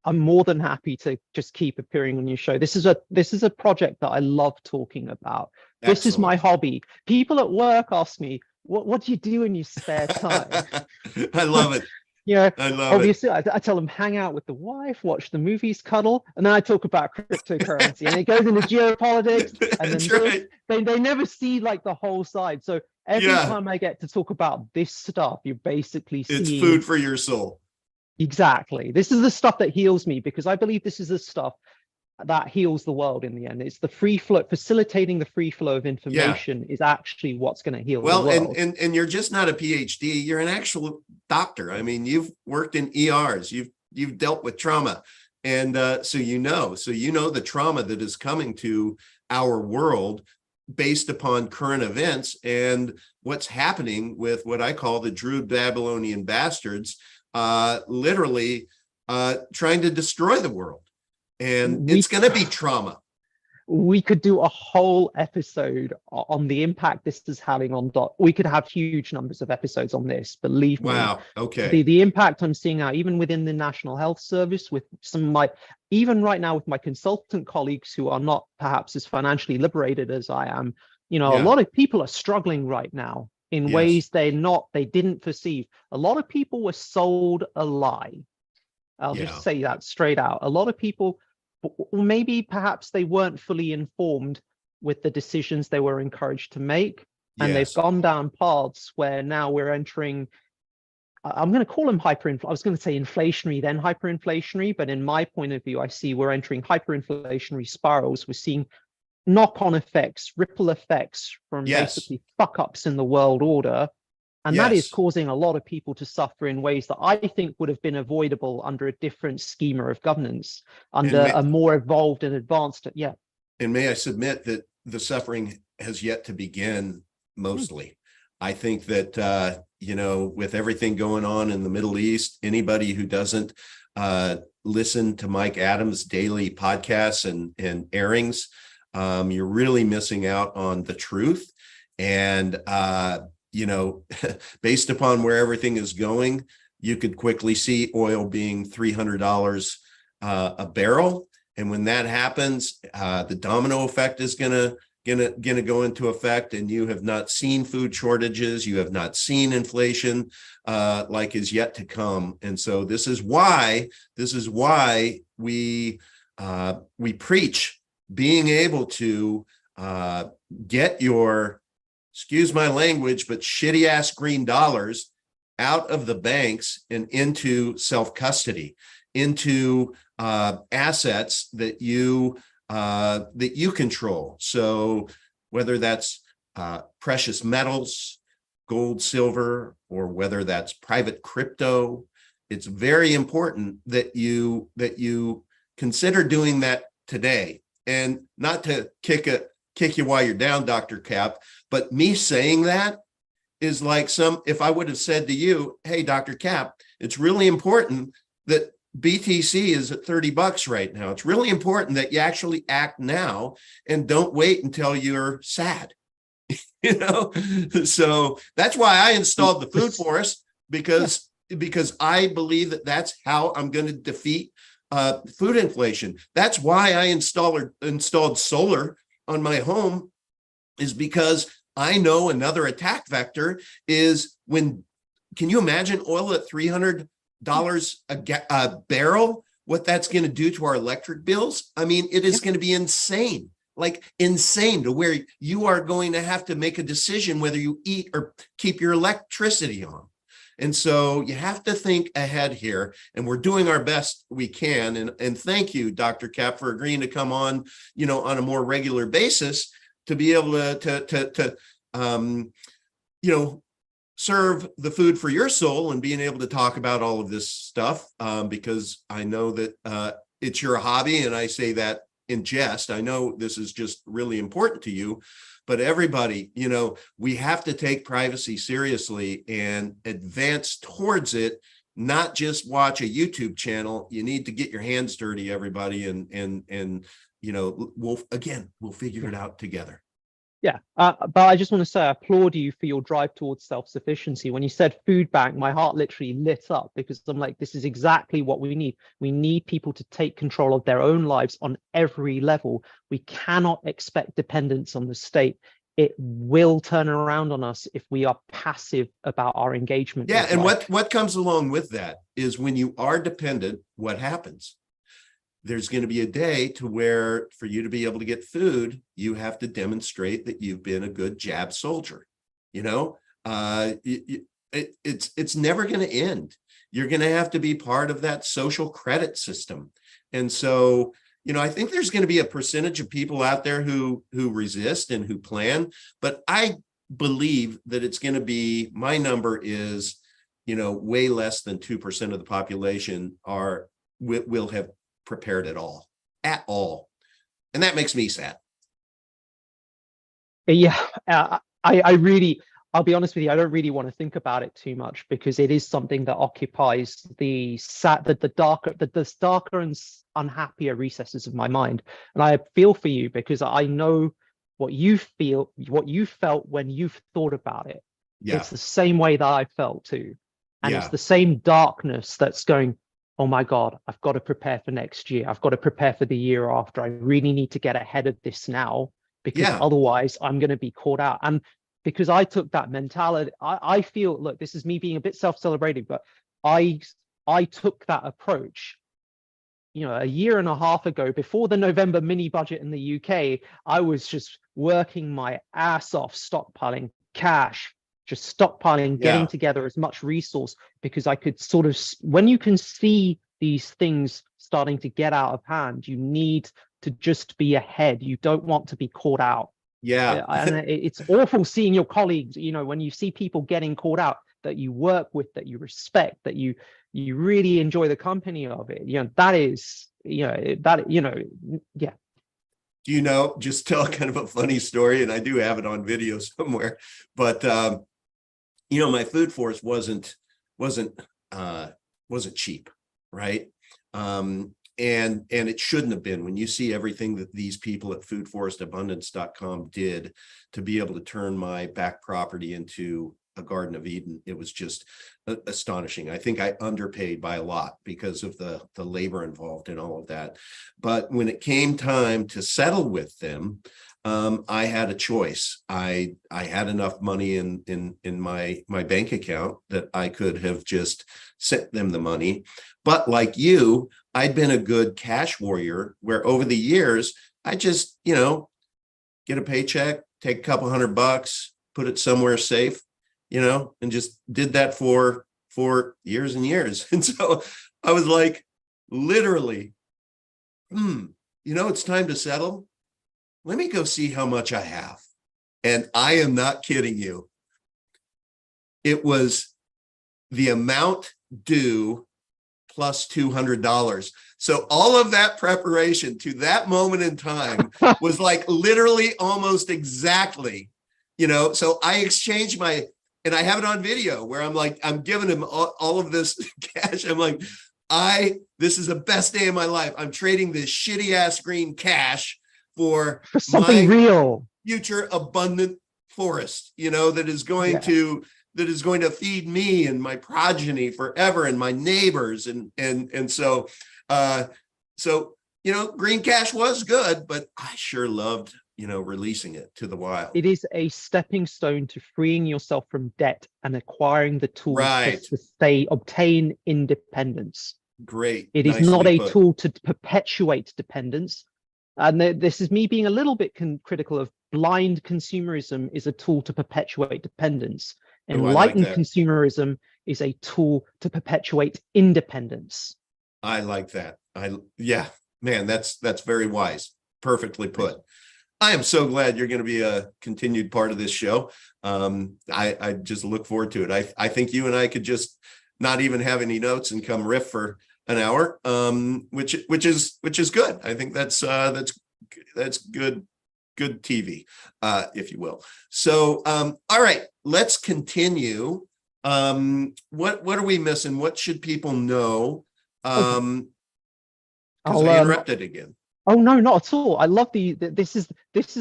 I'm more than happy to just keep appearing on your show. This is a project that I love talking about. Excellent. This is my hobby. People at work ask me, what do you do in your spare time? I love it. Obviously, I tell them hang out with the wife, watch the movies, cuddle, and then I talk about cryptocurrency, and it goes into geopolitics, and then they never see like the whole side. So every time I get to talk about this stuff, you're basically seeing it's food for your soul. Exactly. This is the stuff that heals me, because I believe this is the stuff that heals the world in the end. It's the free flow, facilitating the free flow of information is actually what's going to heal the world. And you're just not a PhD, you're an actual doctor. I mean, you've worked in ERs, you've dealt with trauma. And so you know the trauma that is coming to our world based upon current events and what's happening with what I call the Druid Babylonian bastards, literally trying to destroy the world. And it's going to be trauma. We could do a whole episode on the impact this is having on we could have huge numbers of episodes on this, believe me. Wow. Okay. The impact I'm seeing now, even within the National Health Service, with some of even right now with my consultant colleagues who are not perhaps as financially liberated as I am, a lot of people are struggling right now in ways they didn't perceive. A lot of people were sold a lie. I'll just say that straight out. A lot of people, or maybe perhaps they weren't fully informed with the decisions they were encouraged to make, and they've gone down paths where now we're entering, I'm going to call them I was going to say inflationary, then hyperinflationary, but in my point of view, I see we're entering hyperinflationary spirals. We're seeing knock-on effects, ripple effects from basically fuck-ups in the world order. And that is causing a lot of people to suffer in ways that I think would have been avoidable under a different schema of governance, under a more evolved and advanced. And may I submit that the suffering has yet to begin mostly. I think that, with everything going on in the Middle East, anybody who doesn't listen to Mike Adams' daily podcasts and airings, you're really missing out on the truth. And, based upon where everything is going, you could quickly see oil being $300 a barrel. And when that happens, the domino effect is gonna go into effect. And you have not seen food shortages. You have not seen inflation like is yet to come. And so this is why we preach being able to get your excuse my language, but shitty ass green dollars out of the banks and into self-custody, into assets that you control. So whether that's precious metals, gold, silver, or whether that's private crypto, it's very important that you consider doing that today. And not to kick you while you're down, Dr. Cap, but me saying that is like if I would have said to you, hey, Dr. Cap, it's really important that BTC is at $30 right now. It's really important that you actually act now and don't wait until you're sad. So that's why I installed the food forest, because I believe that that's how I'm going to defeat food inflation. That's why I installed solar on my home, is because I know another attack vector is can you imagine oil at $300 a barrel, what that's going to do to our electric bills? I mean, it is going to be insane. Like insane, to where you are going to have to make a decision whether you eat or keep your electricity on. And so you have to think ahead here, and we're doing our best we can. And thank you, Dr. Cap, for agreeing to come on, on a more regular basis to be able to serve the food for your soul and being able to talk about all of this stuff, because I know that it's your hobby, and I say that in jest. I know this is just really important to you, but everybody, we have to take privacy seriously and advance towards it, not just watch a YouTube channel. You need to get your hands dirty, everybody. And we'll figure it out together. Yeah, but I just want to say I applaud you for your drive towards self-sufficiency. When you said food bank, my heart literally lit up, because I'm like, this is exactly what we need. We need people to take control of their own lives on every level. We cannot expect dependence on the state. It will turn around on us if we are passive about our engagement. Yeah, and what comes along with that is, when you are dependent, what happens? There's going to be a day to where, for you to be able to get food, you have to demonstrate that you've been a good jab soldier. It's never going to end. You're going to have to be part of that social credit system. And so, I think there's going to be a percentage of people out there who resist and who plan, but I believe that it's going to be, my number is, way less than 2% of the population will have prepared at all. And that makes me sad. Yeah, I'll be honest with you, I don't really want to think about it too much, because it is something that occupies the darker and unhappier recesses of my mind. And I feel for you, because I know what you felt when you've thought about it. Yeah. It's the same way that I felt too. And Yeah. It's the same darkness that's going, oh my God, I've got to prepare for next year. I've got to prepare for the year after. I really need to get ahead of this now, because otherwise I'm going to be caught out. And because I took that mentality, I feel, look, this is me being a bit self-celebrating, but I took that approach, a year and a half ago, before the November mini budget in the UK. I was just working my ass off, stockpiling cash, just stockpiling, getting together as much resource, because I could sort of, when you can see these things starting to get out of hand, you need to just be ahead. You don't want to be caught out. Yeah. And it's awful seeing your colleagues, when you see people getting caught out that you work with, that you respect, that you really enjoy the company of it. That is, yeah. Just tell kind of a funny story, and I do have it on video somewhere, but my food force wasn't cheap, right? And it shouldn't have been. When you see everything that these people at foodforestabundance.com did to be able to turn my back property into a Garden of Eden, it was just astonishing. I think I underpaid by a lot because of the labor involved in all of that. But when it came time to settle with them, I had a choice. I had enough money in my bank account that I could have just sent them the money. But like you, I'd been a good cash warrior, where over the years, I just, get a paycheck, take a couple $100, put it somewhere safe, and just did that for years and years. And so I was like, literally, it's time to settle. Let me go see how much I have. And I am not kidding you. It was the amount due plus $200. So all of that preparation to that moment in time was like literally almost exactly, so I exchanged and I have it on video where I'm like, I'm giving him all of this cash. I'm like, this is the best day of my life. I'm trading this shitty ass green cash for something real, future abundant forest, that is going to feed me and my progeny forever, and my neighbors. And so green cash was good, but I sure loved, releasing it to the wild. It is a stepping stone to freeing yourself from debt and acquiring the tools to obtain independence. Great. It is not a tool to perpetuate dependence. And this is me being a little bit critical of blind consumerism is a tool to perpetuate dependence. Enlightened consumerism is a tool to perpetuate independence. I like that. Man, that's very wise. Perfectly put. I am so glad you're going to be a continued part of this show. I just look forward to it. I think you and I could just not even have any notes and come riff for an hour, which is good. I think that's good TV, if you will. So, all right, let's continue. What are we missing? What should people know? Because I interrupted again. Oh no, not at all. I love this is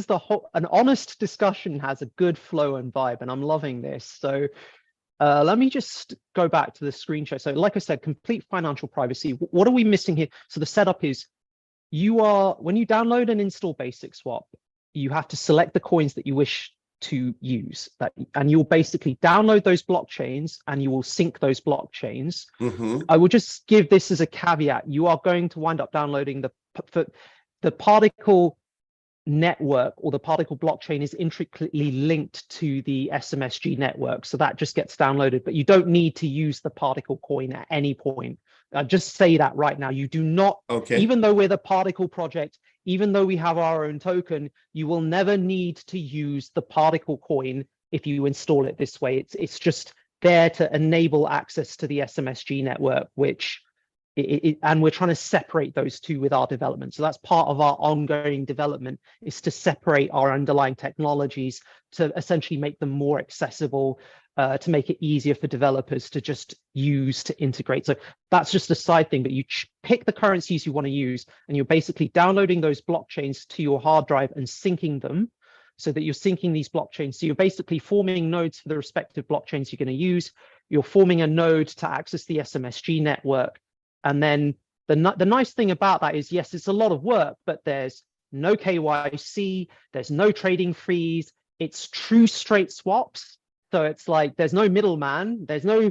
the whole, an honest discussion has a good flow and vibe, and I'm loving this. So let me just go back to the screen share. So like I said, complete financial privacy. What are we missing here? So the setup is when you download and install BasicSwap, you have to select the coins that you wish to use, and you'll basically download those blockchains and you will sync those blockchains. I will just give this as a caveat. You are going to wind up downloading the particle network, or the particle blockchain is intricately linked to the SMSG network. So that just gets downloaded, but you don't need to use the particle coin at any point. I just say that right now. You do not, even though we're the particle project, even though we have our own token, you will never need to use the particle coin if you install it this way. It's just there to enable access to the SMSG network, which and we're trying to separate those two with our development. So that's part of our ongoing development, is to separate our underlying technologies to essentially make them more accessible, to make it easier for developers to just use to integrate. So that's just a side thing, but you pick the currencies you want to use, and you're basically downloading those blockchains to your hard drive and syncing them, so that you're syncing these blockchains. So you're basically forming nodes for the respective blockchains you're going to use. You're forming a node to access the SMSG network. And then the nice thing about that is, yes, it's a lot of work, but there's no KYC, there's no trading fees. It's true straight swaps. So it's like there's no middleman, there's no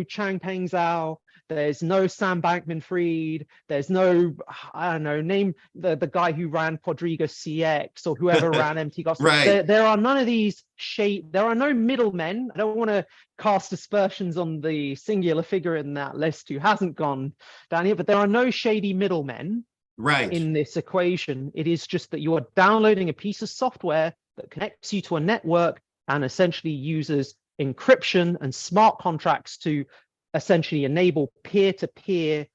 Chang Peng Zhao, there's no Sam Bankman-Fried, there's no, I don't know, name the guy who ran Quadriga CX or whoever ran MT Gospel. There are none of these there are no middlemen. I don't want to cast aspersions on the singular figure in that list who hasn't gone down here, but there are no shady middlemen in this equation. It is just that you are downloading a piece of software that connects you to a network and essentially uses encryption and smart contracts to essentially enable peer-to-peer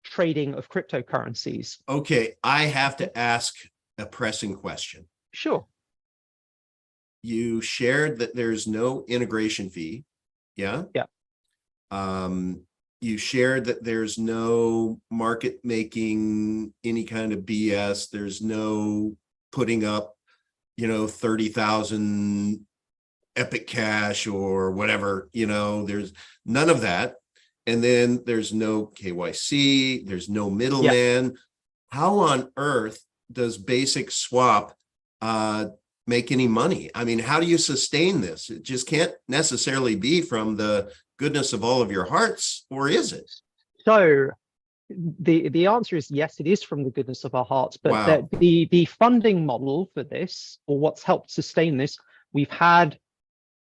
trading of cryptocurrencies. Okay, I have to ask a pressing question. Sure. You shared that there's no integration fee. Yeah. You shared that there's no market making, any kind of BS. There's no putting up, 30,000 Epic Cash or whatever, there's none of that. And then there's no KYC, there's no middleman. How on earth does BasicSwap make any money? I mean, how do you sustain this? It just can't necessarily be from the goodness of all of your hearts, or is it? So the answer is yes, it is from the goodness of our hearts, but the funding model for this, or what's helped sustain this, we've had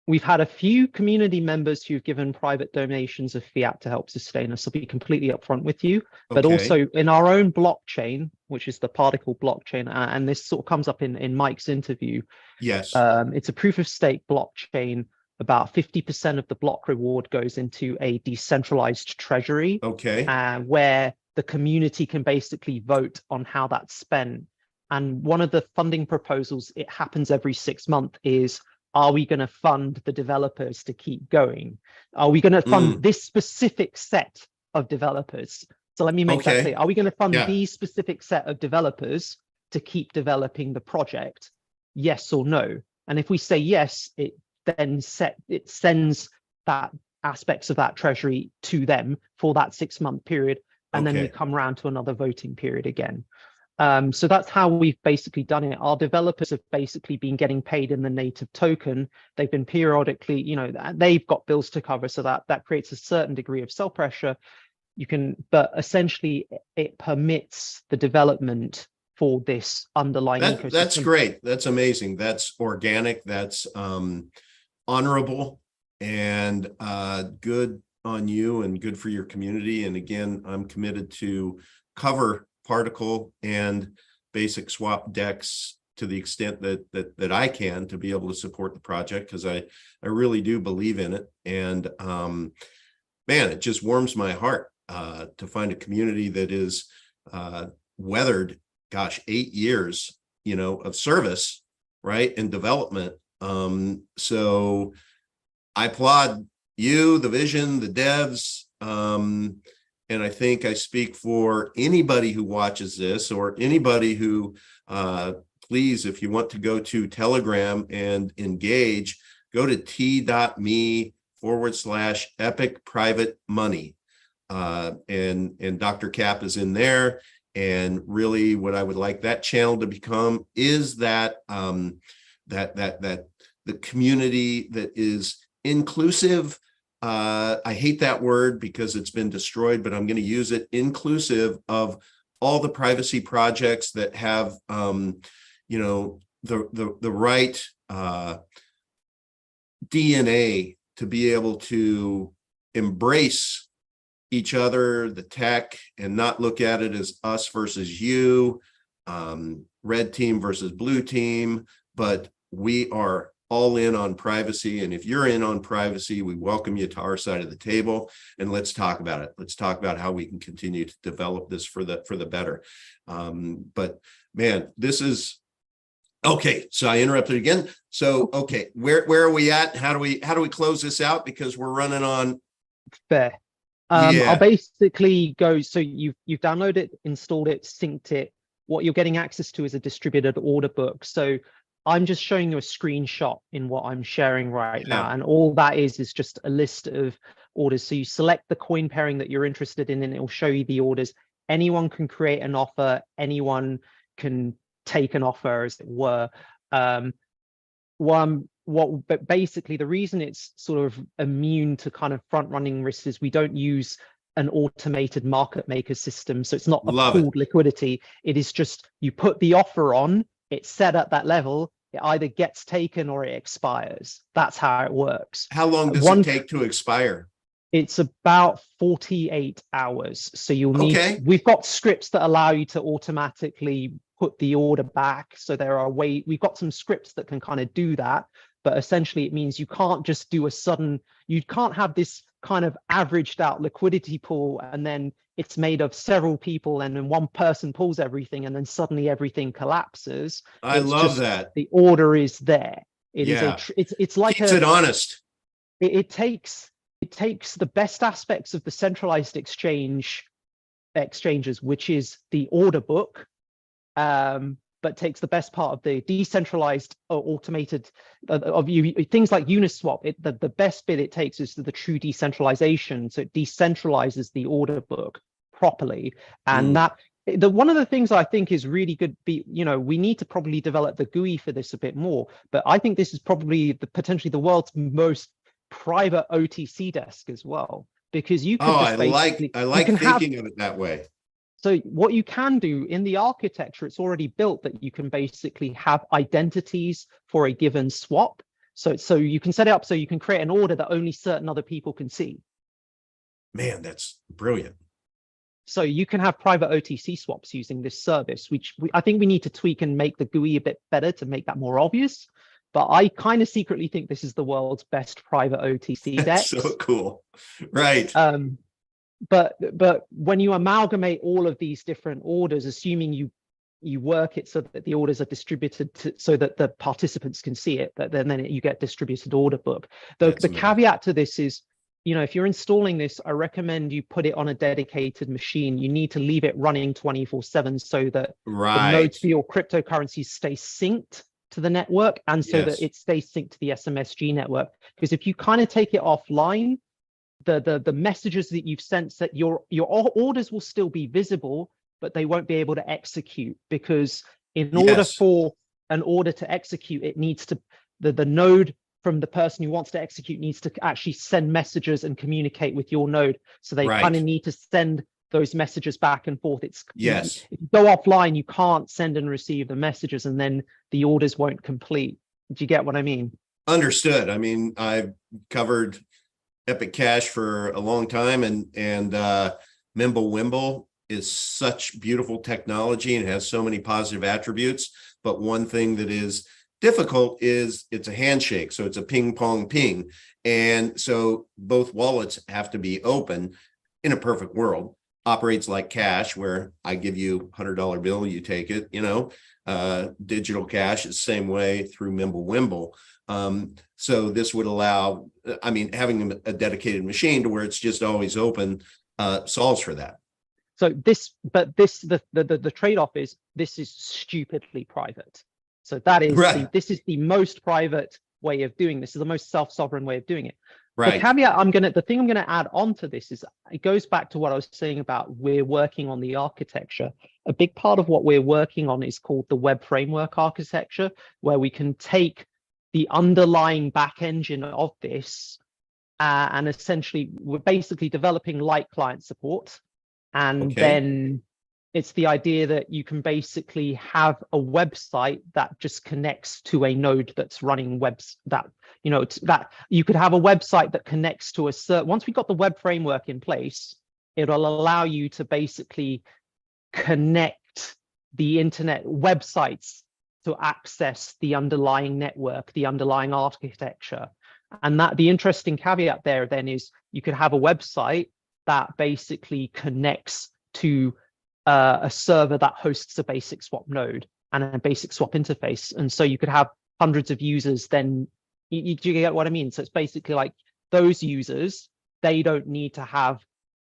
We've had a few community members who've given private donations of fiat to help sustain us. I'll be completely upfront with you, but Okay. also in our own blockchain, which is the particle blockchain, and this sort of comes up in Mike's interview. Yes. It's a proof of stake blockchain. About 50% of the block reward goes into a decentralized treasury, Okay. where the community can basically vote on how that's spent. And one of the funding proposals, it happens every 6 months, is, are we going to fund the developers to keep going? Are we going to fund this specific set of developers? So let me make that clear. Are we going to fund these specific set of developers to keep developing the project? Yes or no? And if we say yes, it then sends that aspects of that treasury to them for that 6-month period. And then we come around to another voting period again. So that's how we've basically done it. Our developers have basically been getting paid in the native token. They've been periodically, you know, they've got bills to cover, so that creates a certain degree of sell pressure. But essentially it permits the development for this underlying ecosystem. That's great. That's amazing. That's organic. That's honorable, and good on you, and good for your community. And again, I'm committed to cover particle and BasicSwap DEX to the extent that I can, to be able to support the project, because I really do believe in it. And man, it just warms my heart to find a community that is weathered, gosh, 8 years, you know, of service, right, and development. So I applaud you, the vision, the devs, and I think I speak for anybody who watches this, or anybody who, please, if you want to go to Telegram and engage, go to t.me/epic private money. And Dr. Cap is in there. And really what I would like that channel to become is that, that the community that is inclusive. I hate that word because it's been destroyed, but I'm going to use it, inclusive of all the privacy projects that have, you know, the right DNA to be able to embrace each other, the tech, and not look at it as us versus you, red team versus blue team, but we are all in on privacy. And if you're in on privacy, we welcome you to our side of the table, and let's talk about it. Let's talk about how we can continue to develop this for the better. But man, this is okay. So I interrupted again. So okay, where are we at? How do we close this out, because we're running on? Fair. I'll basically go. So you've downloaded it, installed it, synced it. What you're getting access to is a distributed order book. So I'm just showing you a screenshot in what I'm sharing right now. And all that is just a list of orders. So you select the coin pairing that you're interested in, and it will show you the orders. Anyone can create an offer. Anyone can take an offer, as it were. But basically the reason it's sort of immune to kind of front running risks is we don't use an automated market maker system. So it's not a pooled liquidity. It is just, you put the offer on, it's set at that level, it either gets taken or it expires. That's how it works. How long does it take to expire? It's about 48 hours. So you'll need, we've got scripts that allow you to automatically put the order back. So we've got some scripts that can kind of do that, but essentially it means you can't just do you can't have this kind of averaged out liquidity pool, and then it's made of several people, and then one person pulls everything, and then suddenly everything collapses. I love that. The order is there. It's like keeps it honest. It takes the best aspects of the centralized exchanges, which is the order book, but takes the best part of the decentralized or automated things like Uniswap. The best bit it takes is the true decentralization. So it decentralizes the order book properly. And one of the things I think is really good, we need to probably develop the GUI for this a bit more, but I think this is probably potentially the world's most private OTC desk as well, because you can I like thinking of it that way. So what you can do in the architecture, it's already built that you can basically have identities for a given swap. So you can set it up so you can create an order that only certain other people can see. Man, that's brilliant. So you can have private OTC swaps using this service, which I think we need to tweak and make the GUI a bit better to make that more obvious. But I kind of secretly think this is the world's best private OTC DEX. So cool. Right. But when you amalgamate all of these different orders, assuming you work it so that the orders are distributed so that the participants can see it, then you get distributed order book. The caveat to this is, if you're installing this, I recommend you put it on a dedicated machine. You need to leave it running 24/7 so that the nodes for your cryptocurrencies stay synced to the network, and so that it stays synced to the SMSG network. Because if you kind of take it offline, the messages that you've sent, that your orders will still be visible, but they won't be able to execute, because in order for an order to execute, it needs to, the node from the person who wants to execute needs to actually send messages and communicate with your node. So they kind of need to send those messages back and forth. If you go offline, you can't send and receive the messages, and then the orders won't complete. Do you get what I mean? Understood. I mean, I've covered Epic Cash for a long time, and Mimblewimble is such beautiful technology and has so many positive attributes. But one thing that is difficult is it's a handshake. So it's a ping pong ping. And so both wallets have to be open. In a perfect world, operates like cash, where I give you $100 bill, you take it, digital cash is the same way through Mimblewimble. So this would allow, having a dedicated machine to where it's just always open solves for that. So the trade-off is this is stupidly private. So that is this is the most private way of doing this. This is the most self-sovereign way of doing it. The caveat the thing I'm gonna add on to this is, it goes back to what I was saying about we're working on the architecture. A big part of what we're working on is called the web framework architecture, where we can take the underlying back engine of this and essentially we're basically developing light client support. And then it's the idea that you can basically have a website that just connects to a node that's running webs, that you could have a website that connects to a certain, once we got the web framework in place, it'll allow you to basically connect the internet websites to access the underlying network, the underlying architecture. And that the interesting caveat there then is you could have a website that basically connects to a server that hosts a BasicSwap node and a BasicSwap interface. And so you could have hundreds of users. Then you get what I mean? So it's basically like those users, they don't need to have,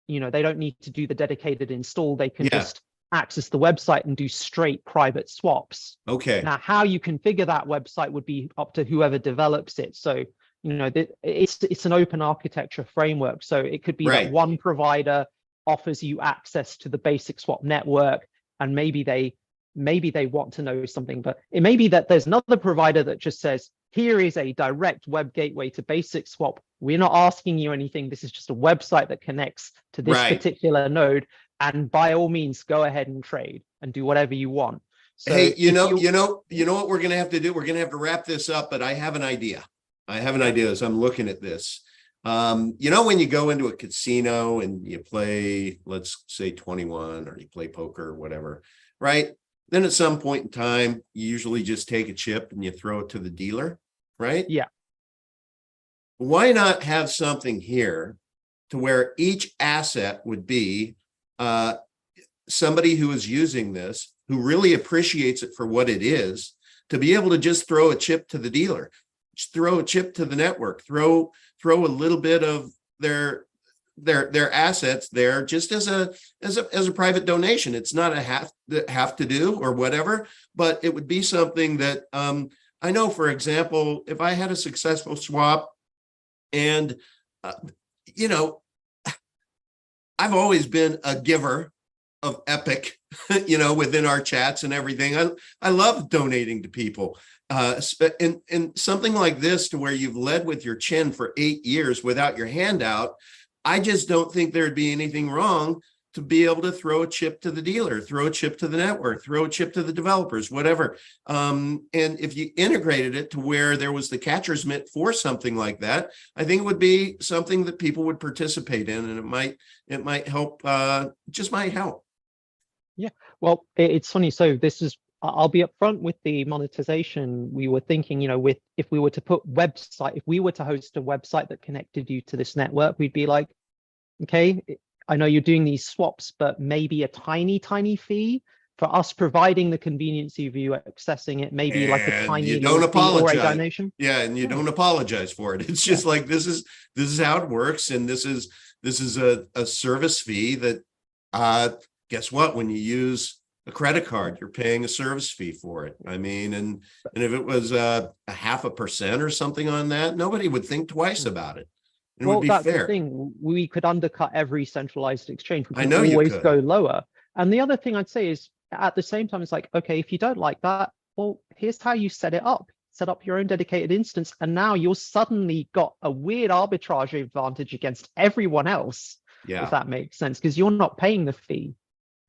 they don't need to do the dedicated install. They can just access the website and do straight private swaps. Now, how you configure that website would be up to whoever develops it. So, it's an open architecture framework. So it could be that one provider offers you access to the BasicSwap network, and maybe they want to know something, but it may be that there's another provider that just says, here is a direct web gateway to BasicSwap. We're not asking you anything. This is just a website that connects to this particular node. And by all means, go ahead and trade and do whatever you want. So hey, you know what we're going to have to do? We're going to have to wrap this up, but I have an idea. As I'm looking at this. When you go into a casino and you play, let's say 21, or you play poker or whatever, right? Then at some point in time, you usually just take a chip and you throw it to the dealer, right? Yeah. Why not have something here to where each asset would be somebody who is using this, who really appreciates it for what it is, to be able to just throw a chip to the dealer, just throw a chip to the network, throw a little bit of their assets there, just as a private donation. It's not a have to do or whatever, but it would be something that I know, for example, if I had a successful swap, and I've always been a giver of Epic, within our chats and everything. I love donating to people. And something like this, to where you've led with your chin for 8 years without your hand out, I just don't think there'd be anything wrong to be able to throw a chip to the dealer, throw a chip to the network, throw a chip to the developers, whatever. And if you integrated it to where there was the catcher's mitt for something like that, I think it would be something that people would participate in, and it might help, just might help. Yeah, well, it's funny. So this is, I'll be upfront with the monetization. We were thinking, if we were to if we were to host a website that connected you to this network, we'd be like, okay, I know you're doing these swaps, but maybe a tiny fee for us providing the convenience of you accessing it, maybe like a tiny you don't little fee or a apologize. donation. Yeah, and you don't apologize for it. It's just like, this is how it works, and this is a service fee that guess what? When you use a credit card, you're paying a service fee for it. I mean, and if it was a 0.5% or something on that, nobody would think twice about it. It would be that's fair. the thing. We could undercut every centralized exchange. We can I know you always could. go lower. And the other thing I'd say is, at the same time, it's like, okay, if you don't like that, well, here's how you set it up. Set up your own dedicated instance, and now you're suddenly got a weird arbitrage advantage against everyone else. Yeah. If that makes sense, because you're not paying the fee.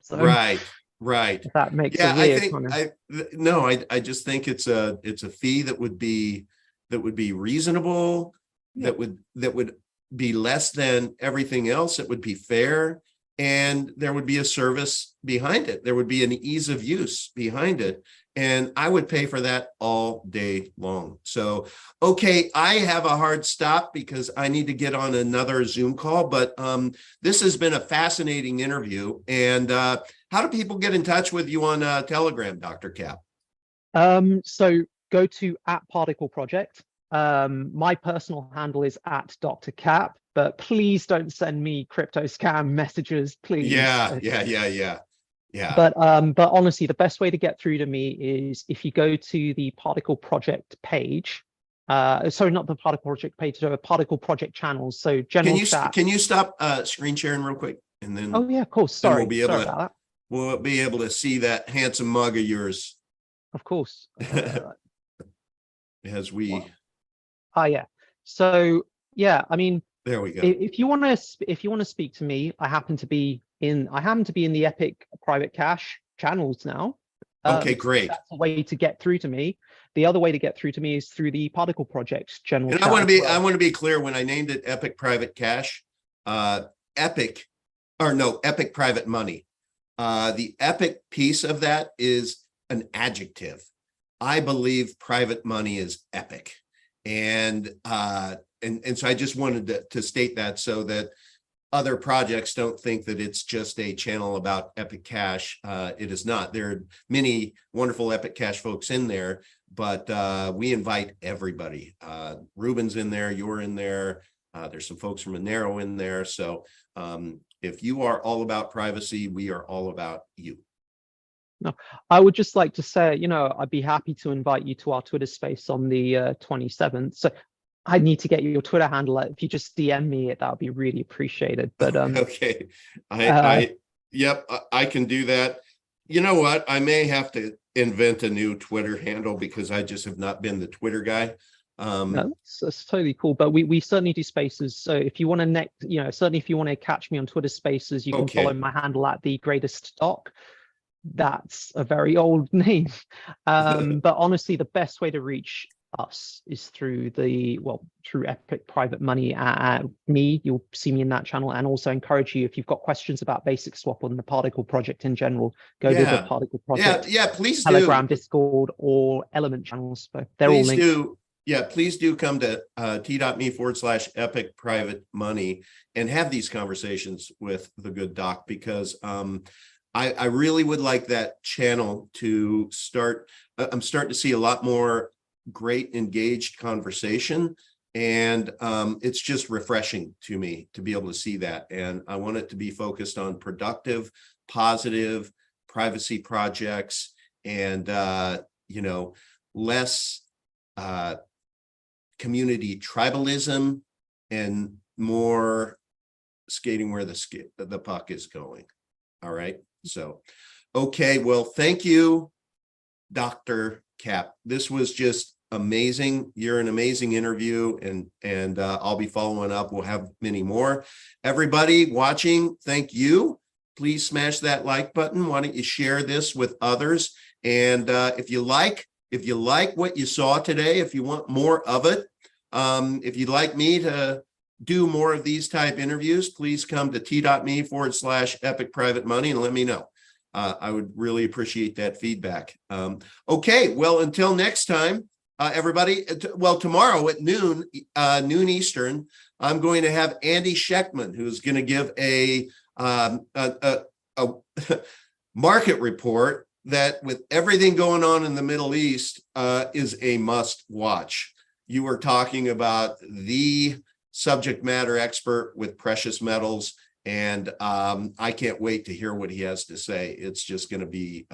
So, right. If that makes Yeah, a weird I think I just think it's a fee that would be reasonable, that would be less than everything else. It would be fair, and there would be a service behind it. There would be an ease of use behind it, and I would pay for that all day long. So, okay, I have a hard stop because I need to get on another Zoom call, but this has been a fascinating interview. And how do people get in touch with you on Telegram, Dr. Cap? So go to @Particle Project. My personal handle is @Dr. Cap, but please don't send me crypto scam messages, please. Yeah. But honestly, the best way to get through to me is if you go to the Particle Project page. Sorry, not the Particle Project page, the Particle Project channels. So general chat. Can you stop screen sharing real quick, and then? Oh yeah, of course. Sorry, sorry about that. We'll be able to see that handsome mug of yours. Of course. As we. Yeah. So yeah, I mean, there we go. If you want to speak to me, I happen to be in the Epic private cash channels now. Okay, great. That's a way to get through to me. The other way to get through to me is through the Particle Project's general. And I want to be clear, when I named it Epic Private Cash, Epic Private Money. The Epic piece of that is an adjective. I believe private money is epic. And so I just wanted to state that, so that other projects don't think that it's just a channel about Epic Cash. It is not. There are many wonderful Epic Cash folks in there, but we invite everybody. Ruben's in there, you're in there. There's some folks from Monero in there. So if you are all about privacy, we are all about you. No, I would just like to say, I'd be happy to invite you to our Twitter space on the 27th. So I need to get your Twitter handle. If you just DM me it, that would be really appreciated. But okay, yep, I can do that. You know what? I may have to invent a new Twitter handle because I just have not been the Twitter guy. No, that's totally cool. But we certainly do spaces. So if you want to certainly if you want to catch me on Twitter spaces, you can follow my handle @TheGreatestDoc. That's a very old name. But honestly, the best way to reach us is through Epic Private Money. Me, you'll see me in that channel, and also encourage you, if you've got questions about BasicSwap on the Particle Project in general, go to the Particle Project. Yeah, please Telegram, do. Discord, or Element channels. But they're all linked. Please do come to t.me/Epic Private Money and have these conversations with the good doc, because I really would like that channel to start. I'm starting to see a lot more great engaged conversation, and it's just refreshing to me to be able to see that. And I want it to be focused on productive, positive privacy projects, and less community tribalism and more skating where the puck is going. All right. So, okay. Well, thank you, Dr. Cap. This was just amazing. You're an amazing interview, and I'll be following up. We'll have many more. Everybody watching, thank you. please smash that like button. Why don't you share this with others? And if you like what you saw today, if you want more of it, if you'd like me to do more of these type interviews, please come to t.me/epic private money and let me know. I would really appreciate that feedback. Okay, well, until next time, everybody. Well, tomorrow at noon Eastern, I'm going to have Andy Schechtman, who's going to give a market report that, with everything going on in the Middle East, is a must watch. You are talking about the subject matter expert with precious metals, and I can't wait to hear what he has to say. It's just going to be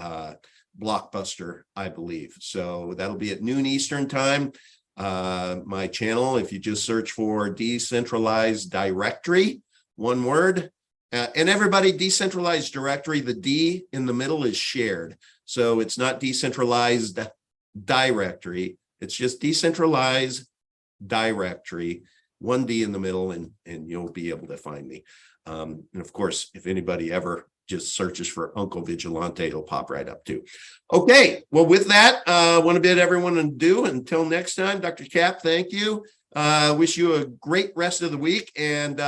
blockbuster, I believe. So that'll be at noon Eastern time. My channel, if you just search for Decentralized Directory, one word. And everybody, Decentralized Directory, the D in the middle is shared. So it's not Decentralized Directory. It's just Decentralized Directory, one D in the middle, and you'll be able to find me. And of course, if anybody ever just searches for Uncle Vigilante, it'll pop right up too. Okay, well, with that, I want to bid everyone adieu. Until next time, Dr. Cap, thank you. Wish you a great rest of the week, and